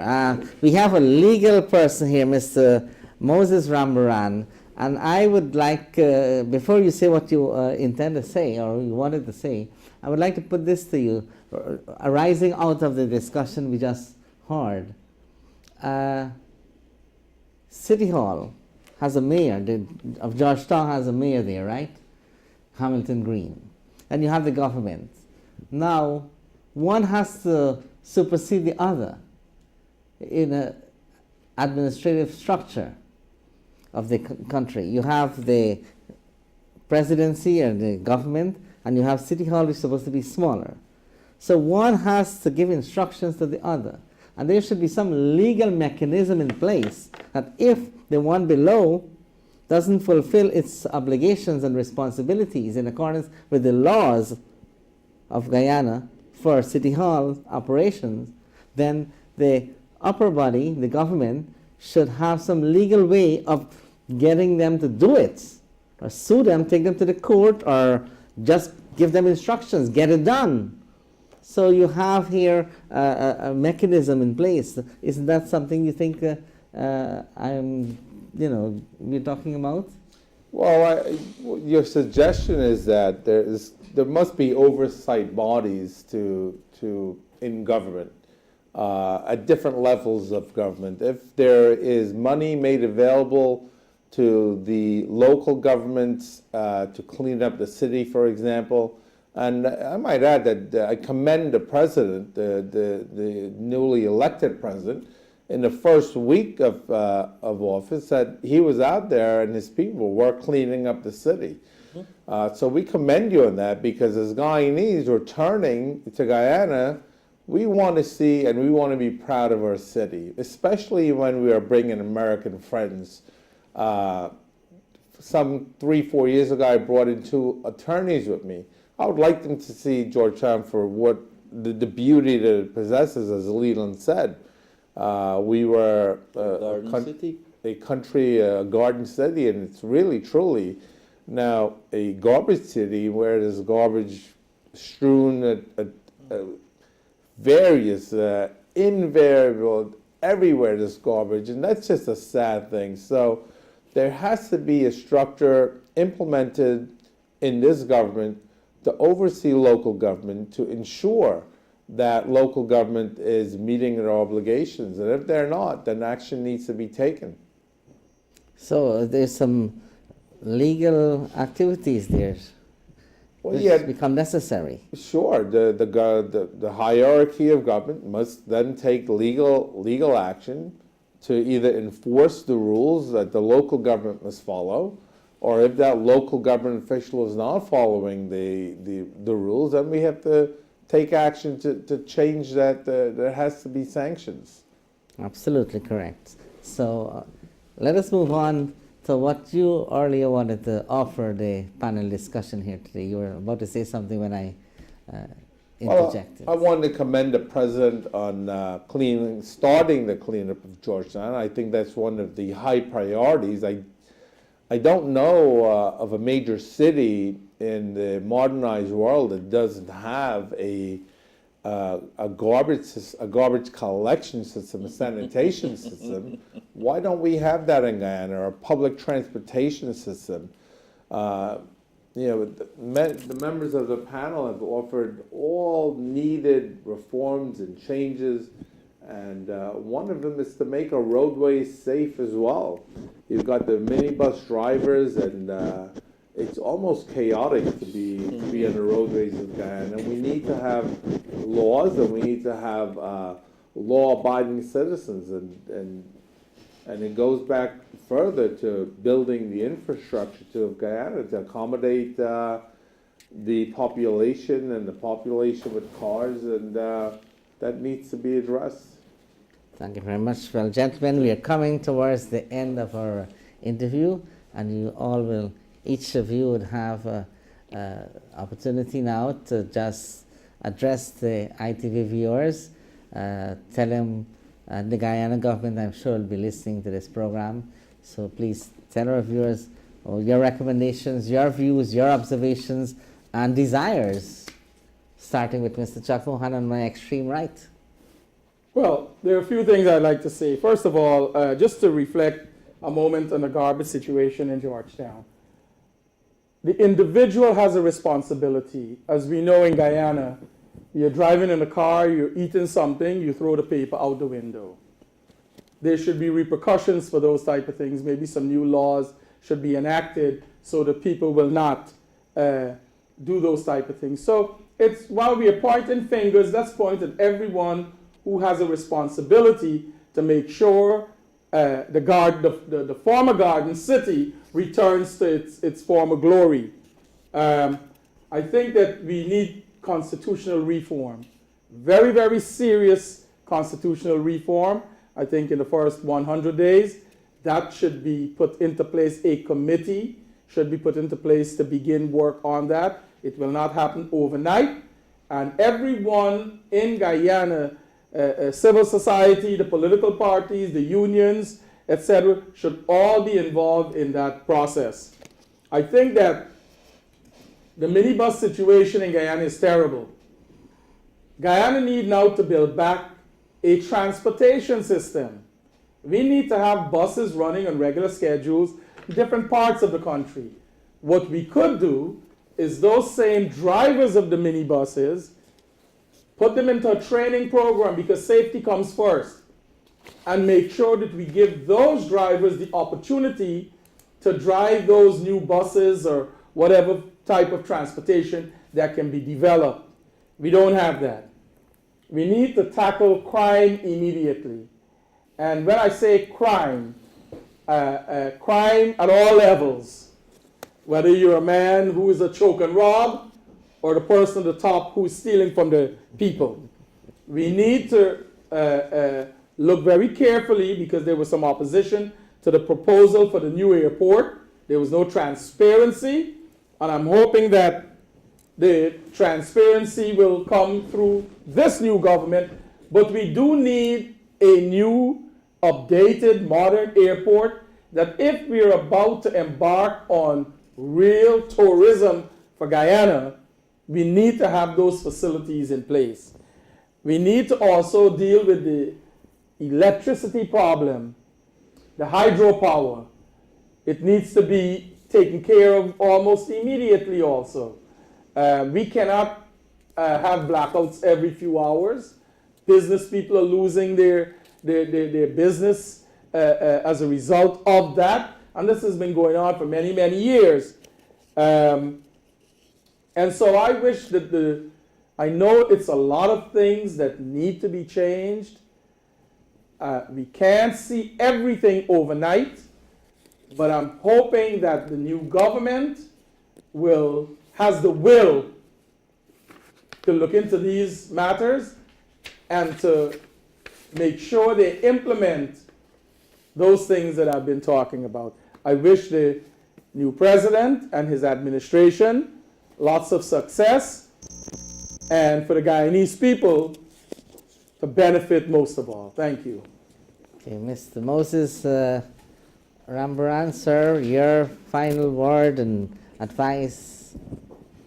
We have a legal person here, Mr. Moses Rambarran, and I would like, before you say what you intend to say or you wanted to say, I would like to put this to you, arising out of the discussion we just heard. City Hall has a mayor, of Georgetown has a mayor there, right? Hamilton Green. And you have the government. Now, one has to supersede the other in an administrative structure of the country. You have the presidency and the government, and you have City Hall, which is supposed to be smaller. So one has to give instructions to the other. And there should be some legal mechanism in place that if the one below doesn't fulfill its obligations and responsibilities in accordance with the laws of Guyana for City Hall operations, then the upper body, the government, should have some legal way of getting them to do it, or sue them, take them to the court, or just give them instructions, get it done. So you have here a mechanism in place. Isn't that something you think we're talking about? Well, your suggestion is that there must be oversight bodies in government at different levels of government. If there is money made available to the local governments to clean up the city, for example, and I might add that I commend the president, the newly elected president, in the first week of office, that he was out there and his people were cleaning up the city. So we commend you on that, because as Guyanese returning to Guyana, we want to see and we want to be proud of our city, especially when we are bringing American friends. Some 3-4 years ago, I brought in 2 attorneys with me. I would like them to see Georgetown for what the beauty that it possesses, as Leyland said. We were a country, a garden city, and it's really, truly now a garbage city where there's garbage strewn at various, invariable, everywhere there's garbage, and that's just a sad thing. So there has to be a structure implemented in this government to oversee local government, to ensure that local government is meeting their obligations. And if they're not, then action needs to be taken. So there's some legal activities there which become necessary. Sure, the hierarchy of government must then take legal action to either enforce the rules that the local government must follow, or if that local government official is not following the rules, then we have to take action to change that. There has to be sanctions. Absolutely correct. So let us move on to what you earlier wanted to offer the panel discussion here today. You were about to say something when I interjected. Well, I wanted to commend the president on starting the cleanup of Georgetown. I think that's one of the high priorities. I don't know of a major city in the modernized world that doesn't have a garbage collection system, a sanitation system. Why don't we have that in Guyana, or a public transportation system? The members of the panel have offered all needed reforms and changes, and one of them is to make our roadways safe as well. You've got the minibus drivers, and it's almost chaotic to be on the roadways of Guyana. We need to have laws, and we need to have law-abiding citizens, and it goes back further to building the infrastructure to Guyana to accommodate the population and the population with cars, and that needs to be addressed. Thank you very much. Well, gentlemen, we are coming towards the end of our interview, and you all will, each of you would have an opportunity now to just address the ITV viewers, tell them the Guyana government, I'm sure, will be listening to this program. So please tell our viewers your recommendations, your views, your observations, and desires, starting with Mr. Chuck Mohan on my extreme right. Well, there are a few things I'd like to say. First of all, just to reflect a moment on the garbage situation in Georgetown. The individual has a responsibility. As we know in Guyana, you're driving in a car, you're eating something, you throw the paper out the window. There should be repercussions for those type of things. Maybe some new laws should be enacted so that people will not do those type of things. So it's, while we are pointing fingers, let's point at everyone who has a responsibility to make sure the former Garden City returns to its former glory. I think that we need constitutional reform. Very, very serious constitutional reform. I think in the first 100 days, that should be put into place. A committee should be put into place to begin work on that. It will not happen overnight. And everyone in Guyana, civil society, the political parties, the unions, etc., should all be involved in that process. I think that the minibus situation in Guyana is terrible. Guyana need now to build back a transportation system. We need to have buses running on regular schedules in different parts of the country. What we could do is those same drivers of the minibuses, put them into a training program, because safety comes first, and make sure that we give those drivers the opportunity to drive those new buses or whatever type of transportation that can be developed. We don't have that. We need to tackle crime immediately. And when I say crime, crime at all levels, whether you're a man who is a choke and rob or the person at the top who's stealing from the people. We need to look very carefully, because there was some opposition to the proposal for the new airport. There was no transparency, and I'm hoping that the transparency will come through this new government. But we do need a new, updated, modern airport, that if we're about to embark on real tourism for Guyana, we need to have those facilities in place. We need to also deal with the electricity problem, the hydropower. It needs to be taken care of almost immediately also. We cannot have blackouts every few hours. Business people are losing their business as a result of that. And this has been going on for many, many years. And so I wish that I know it's a lot of things that need to be changed. We can't see everything overnight, but I'm hoping that the new government has the will to look into these matters and to make sure they implement those things that I've been talking about. I wish the new president and his administration lots of success, and for the Guyanese people to benefit most of all. Thank you. Okay, Mr. Moses Rambarran, sir, your final word and advice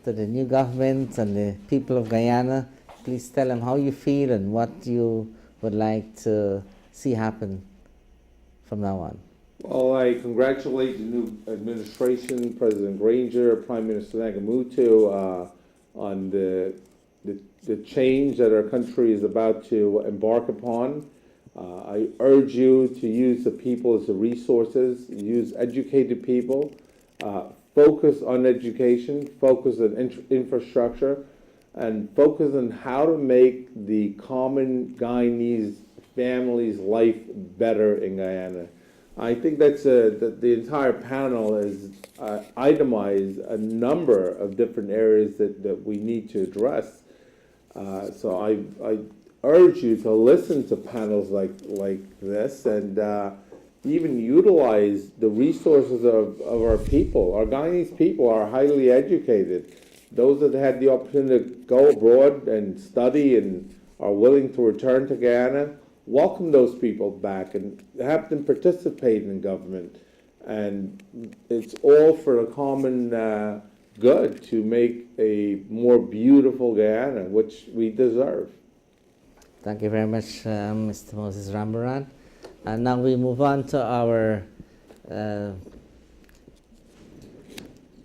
to the new government and the people of Guyana. Please tell them how you feel and what you would like to see happen from now on. Well, I congratulate the new administration, President Granger, Prime Minister Nagamutu, on the change that our country is about to embark upon. I urge you to use the people as the resources, use educated people, focus on education, focus on infrastructure, and focus on how to make the common Guyanese family's life better in Guyana. I think that the entire panel has itemized a number of different areas that we need to address. So I urge you to listen to panels like this and even utilize the resources of our people. Our Guyanese people are highly educated. Those that had the opportunity to go abroad and study and are willing to return to Guyana, welcome those people back and have them participate in government. And it's all for the common good to make a more beautiful Guyana, which we deserve. Thank you very much, Mr. Moses Rambarran. And now we move on to our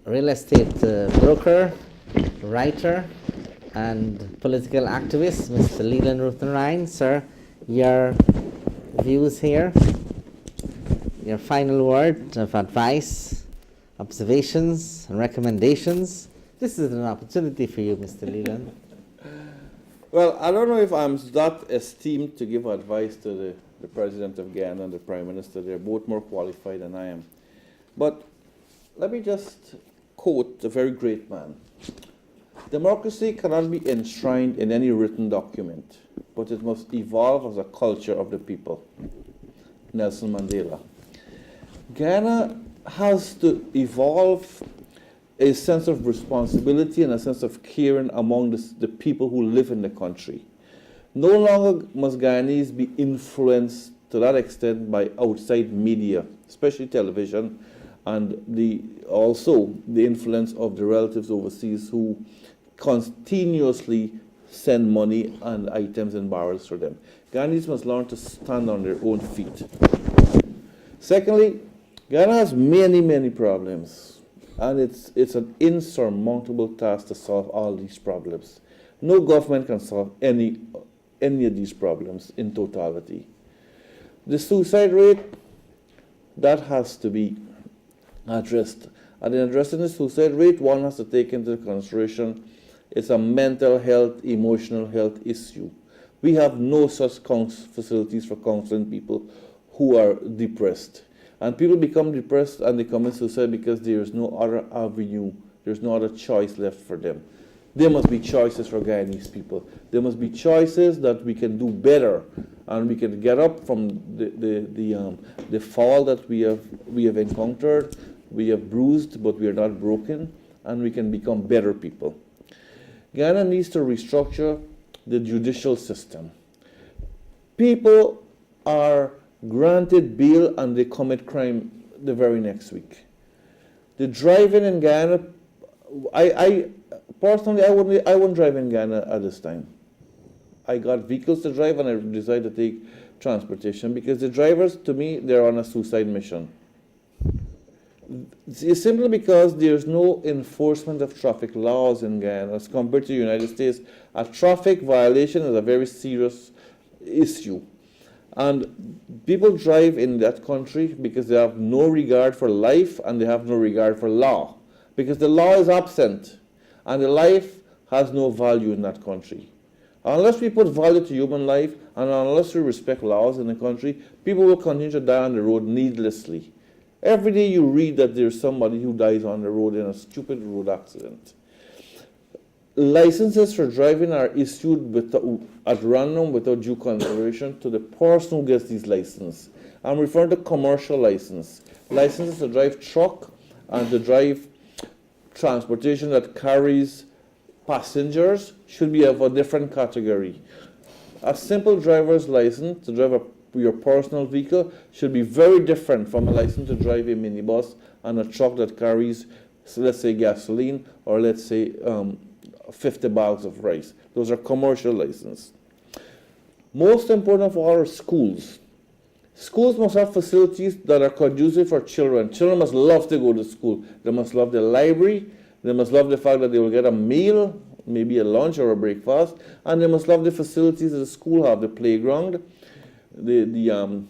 real estate broker, writer, and political activist, Mr. Leyland Roopnarine. Sir, your views here, your final word of advice, observations, and recommendations. This is an opportunity for you, Mr. Leyland. Well, I don't know if I'm that esteemed to give advice to the President of Guyana and the Prime Minister. They're both more qualified than I am. But let me just quote a very great man. Democracy cannot be enshrined in any written document, but it must evolve as a culture of the people. Nelson Mandela. Guyana has to evolve a sense of responsibility and a sense of caring among the people who live in the country. No longer must Guyanese be influenced to that extent by outside media, especially television, and also the influence of the relatives overseas who continuously send money and items and barrels for them. Guyanese must learn to stand on their own feet. Secondly, Guyana has many, many problems, and it's an insurmountable task to solve all these problems. No government can solve any of these problems in totality. The suicide rate, that has to be addressed. And in addressing the suicide rate, one has to take into consideration it's a mental health, emotional health issue. We have no such facilities for counseling people who are depressed. And people become depressed and they commit suicide because there is no other avenue, there's no other choice left for them. There must be choices for Guyanese people. There must be choices that we can do better, and we can get up from the fall that we have encountered. We have bruised, but we are not broken, and we can become better people. Guyana needs to restructure the judicial system. People are granted bail and they commit crime the very next week. The driving in Guyana, personally, I wouldn't drive in Guyana at this time. I got vehicles to drive and I decided to take transportation because the drivers, to me, they're on a suicide mission. It's simply because there's no enforcement of traffic laws in Guyana as compared to the United States. A traffic violation is a very serious issue. And people drive in that country because they have no regard for life and they have no regard for law. Because the law is absent and the life has no value in that country. Unless we put value to human life and unless we respect laws in the country, people will continue to die on the road needlessly. Every day you read that there's somebody who dies on the road in a stupid road accident. Licenses for driving are issued at random without due consideration to the person who gets these licenses. I'm referring to commercial license. Licenses to drive truck and to drive transportation that carries passengers should be of a different category. A simple driver's license to drive your personal vehicle should be very different from a license to drive a minibus and a truck that carries, so let's say, gasoline or let's say 50 bags of rice. Those are commercial licenses. Most important of all are schools. Schools must have facilities that are conducive for children. Children must love to go to school. They must love the library. They must love the fact that they will get a meal, maybe a lunch or a breakfast, and they must love the facilities that the school have, the playground, the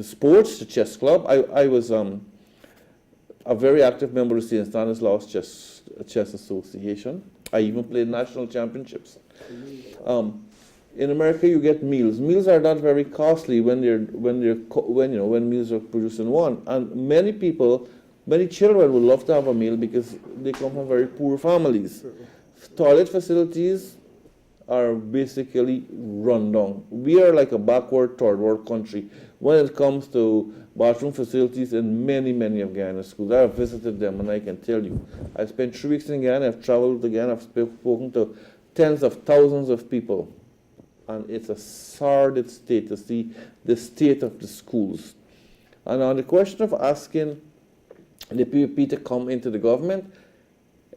sports, the chess club. I was a very active member of the St. Stanislaus Chess Association. I even played national championships. In America, you get meals. Meals are not very costly when meals are produced in one. And many people, many children would love to have a meal because they come from very poor families. Toilet facilities are basically run down. We are like a backward third world country when it comes to bathroom facilities in many of Guyana schools. I have visited them and I can tell you. I spent 3 weeks in Guyana, I've traveled to Guyana, I've spoken to tens of thousands of people. And it's a sordid state to see the state of the schools. And on the question of asking the PPP to come into the government,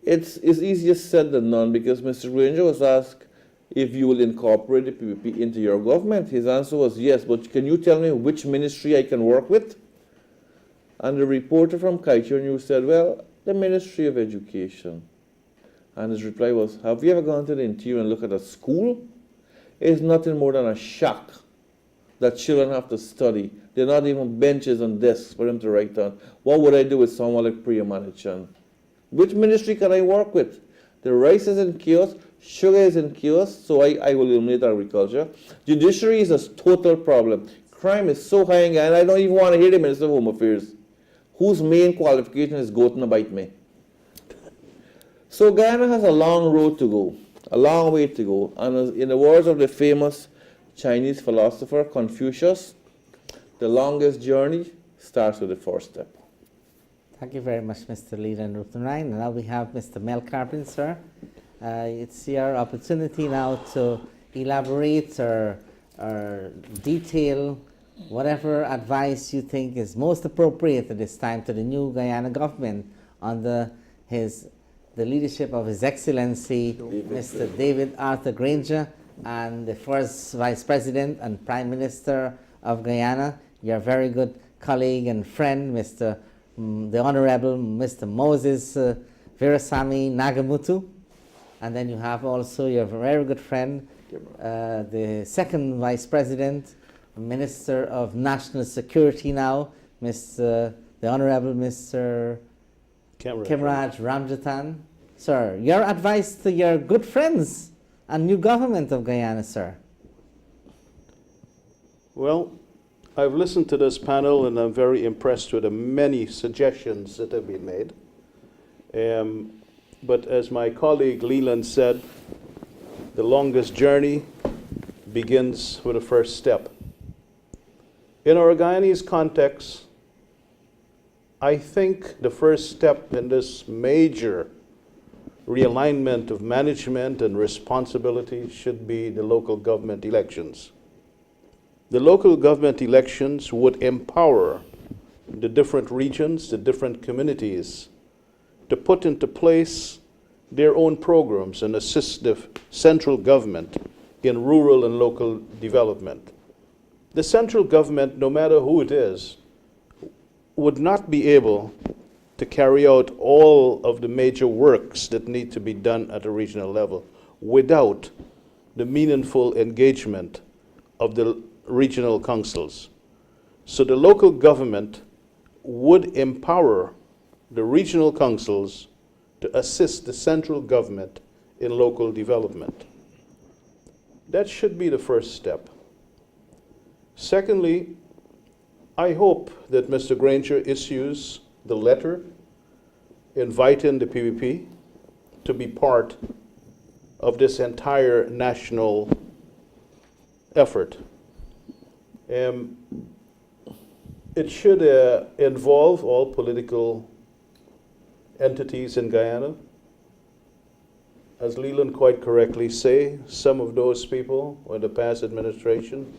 it's easier said than done, because Mr. Granger was asked if you will incorporate the PPP into your government. His answer was yes, but can you tell me which ministry I can work with? And the reporter from Kaitier News said, well, the Ministry of Education. And his reply was, have you ever gone to the interior and looked at a school? It's nothing more than a shock that children have to study. There are not even benches and desks for them to write on. What would I do with someone like Priya Manichan? Which ministry can I work with? The rice is in chaos, sugar is in chaos, so I will eliminate agriculture. Judiciary is a total problem. Crime is so high in Guyana, I don't even want to hear the Minister of Home Affairs, whose main qualification is go to bite me. So Guyana has a long road to go. A long way to go. And in the words of the famous Chinese philosopher Confucius, the longest journey starts with the first step. Thank you very much, Mr. Leyland Roopnarine. And now we have Mr. Mel Carpen, sir. It's your opportunity now to elaborate or detail whatever advice you think is most appropriate at this time to the new Guyana government under the leadership of His Excellency Mr. David Arthur Granger, and the first Vice President and Prime Minister of Guyana, your very good colleague and friend, the Honorable Mr. Moses Virasamy Nagamutu. And then you have also your very good friend, the second Vice President, Minister of National Security now, the Honorable Mr. Kimraj Ramjatan. Sir, your advice to your good friends and new government of Guyana, sir. Well, I've listened to this panel and I'm very impressed with the many suggestions that have been made. But as my colleague Leyland said, the longest journey begins with the first step. In our Guyanese context, I think the first step in this major realignment of management and responsibility should be the local government elections. The local government elections would empower the different regions, the different communities, to put into place their own programs and assist the central government in rural and local development. The central government, no matter who it is, would not be able to carry out all of the major works that need to be done at a regional level without the meaningful engagement of the regional councils. So the local government would empower the regional councils to assist the central government in local development. That should be the first step. Secondly, I hope that Mr. Granger issues the letter inviting the PPP to be part of this entire national effort. It should involve all political entities in Guyana. As Leyland quite correctly say, some of those people in the past administration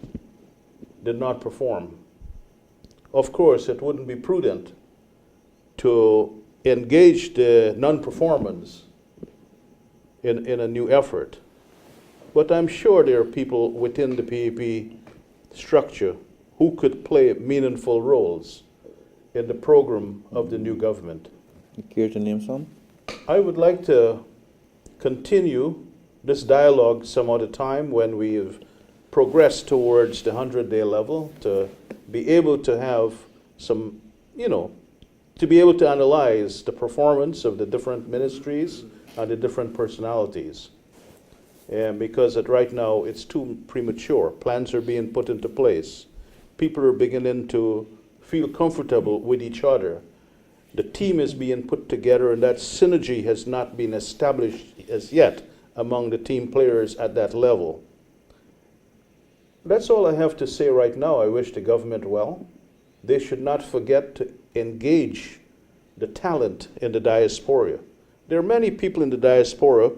did not perform. Of course, it wouldn't be prudent to engage the non-performance in a new effort. But I'm sure there are people within the PEP structure who could play meaningful roles in the program of the new government. You care to name some? I would like to continue this dialogue some other time when we have progressed towards the 100-day level, to be able to have some, to be able to analyze the performance of the different ministries and the different personalities. because right now it's too premature. Plans are being put into place. People are beginning to feel comfortable with each other. The team is being put together, and that synergy has not been established as yet among the team players at that level. That's all I have to say right now. I wish the government well. They should not forget to engage the talent in the diaspora. There are many people in the diaspora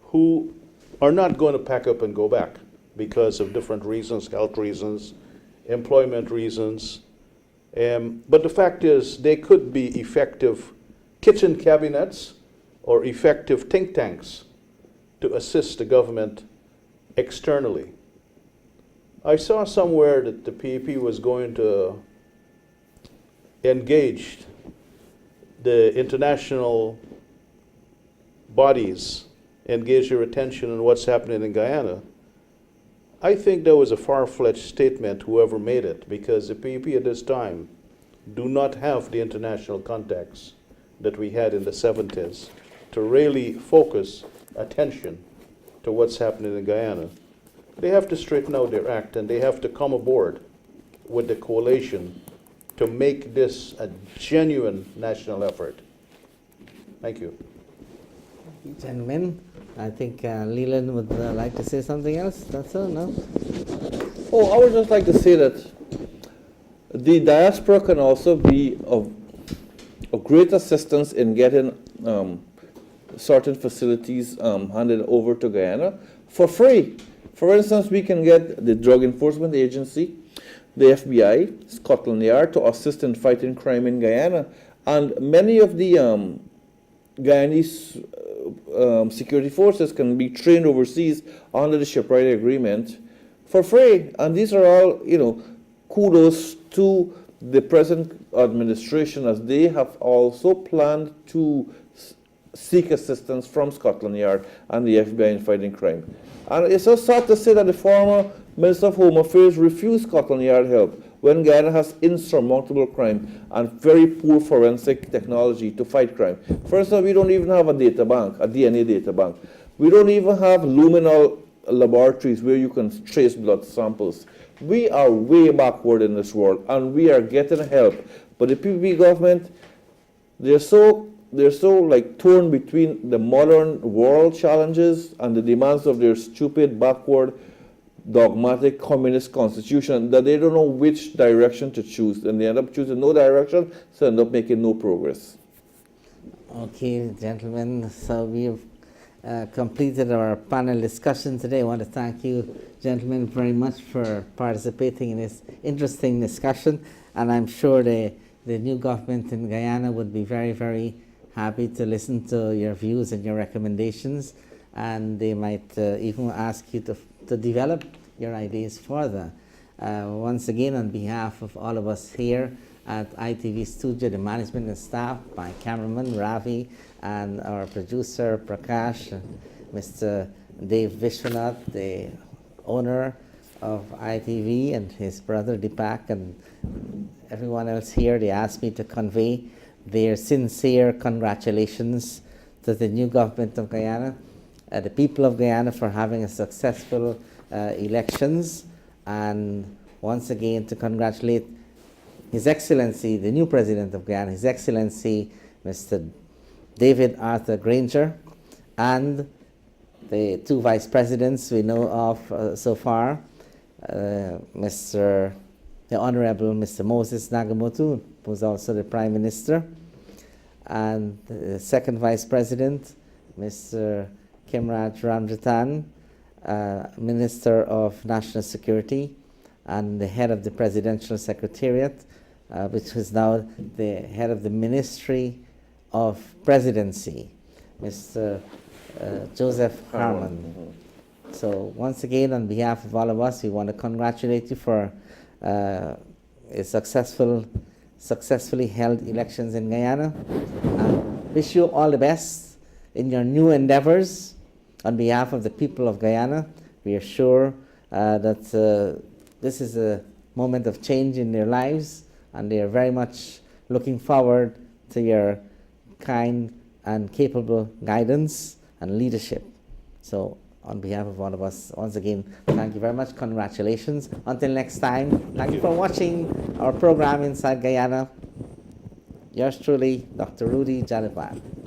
who are not going to pack up and go back because of different reasons, health reasons, employment reasons. But the fact is, they could be effective kitchen cabinets or effective think tanks to assist the government externally. I saw somewhere that the PEP was going to engage the international bodies, engage their attention on what's happening in Guyana. I think that was a far-fetched statement, whoever made it, because the PEP at this time do not have the international contacts that we had in the 70s to really focus attention to what's happening in Guyana. They have to straighten out their act, and they have to come aboard with the coalition to make this a genuine national effort. Thank you. Gentlemen, I think Leyland would like to say something else. That's all, no? Oh, I would just like to say that the diaspora can also be of great assistance in getting certain facilities handed over to Guyana for free. For instance, we can get the Drug Enforcement Agency, the FBI, Scotland Yard to assist in fighting crime in Guyana. And many of the Guyanese security forces can be trained overseas under the shipwright agreement for free. And these are all, kudos to the present administration, as they have also planned to seek assistance from Scotland Yard and the FBI in fighting crime. And it's so sad to say that the former Minister of Home Affairs refused Scotland Yard help when Guyana has insurmountable crime and very poor forensic technology to fight crime. First of all, we don't even have a data bank, a DNA data bank. We don't even have luminal laboratories where you can trace blood samples. We are way backward in this world, and we are getting help. But the PPP government, they're so torn between the modern world challenges and the demands of their stupid, backward, dogmatic communist constitution that they don't know which direction to choose, and they end up choosing no direction, so end up making no progress. Okay, gentlemen, so we've completed our panel discussion today. I want to thank you, gentlemen, very much for participating in this interesting discussion, and I'm sure the new government in Guyana would be very, very happy to listen to your views and your recommendations, and they might even ask you to develop your ideas further. Once again, on behalf of all of us here at ITV Studio, the management and staff, my cameraman Ravi, and our producer Prakash, Mr. Dave Vishwanath, the owner of ITV, and his brother Deepak, and everyone else here, they asked me to convey their sincere congratulations to the new government of Guyana, the people of Guyana, for having a successful elections, and once again to congratulate His Excellency, the new President of Guyana, His Excellency Mr. David Arthur Granger, and the two Vice Presidents we know of so far, the Honorable Mr. Moses Nagamootoo, who's also the Prime Minister, and the second Vice President, Mr. Kimraj Ramjatan, Minister of National Security, and the head of the Presidential Secretariat, which is now the head of the Ministry of Presidency, Mr. Joseph Harmon. So once again, on behalf of all of us, we want to congratulate you for a successfully held elections in Guyana. Wish you all the best in your new endeavors. On behalf of the people of Guyana, we are sure that this is a moment of change in their lives, and they are very much looking forward to your kind and capable guidance and leadership. So on behalf of all of us, once again, thank you very much. Congratulations. Until next time, thank you for watching our program Inside Guyana. Yours truly, Dr. Rudy Jadoopat.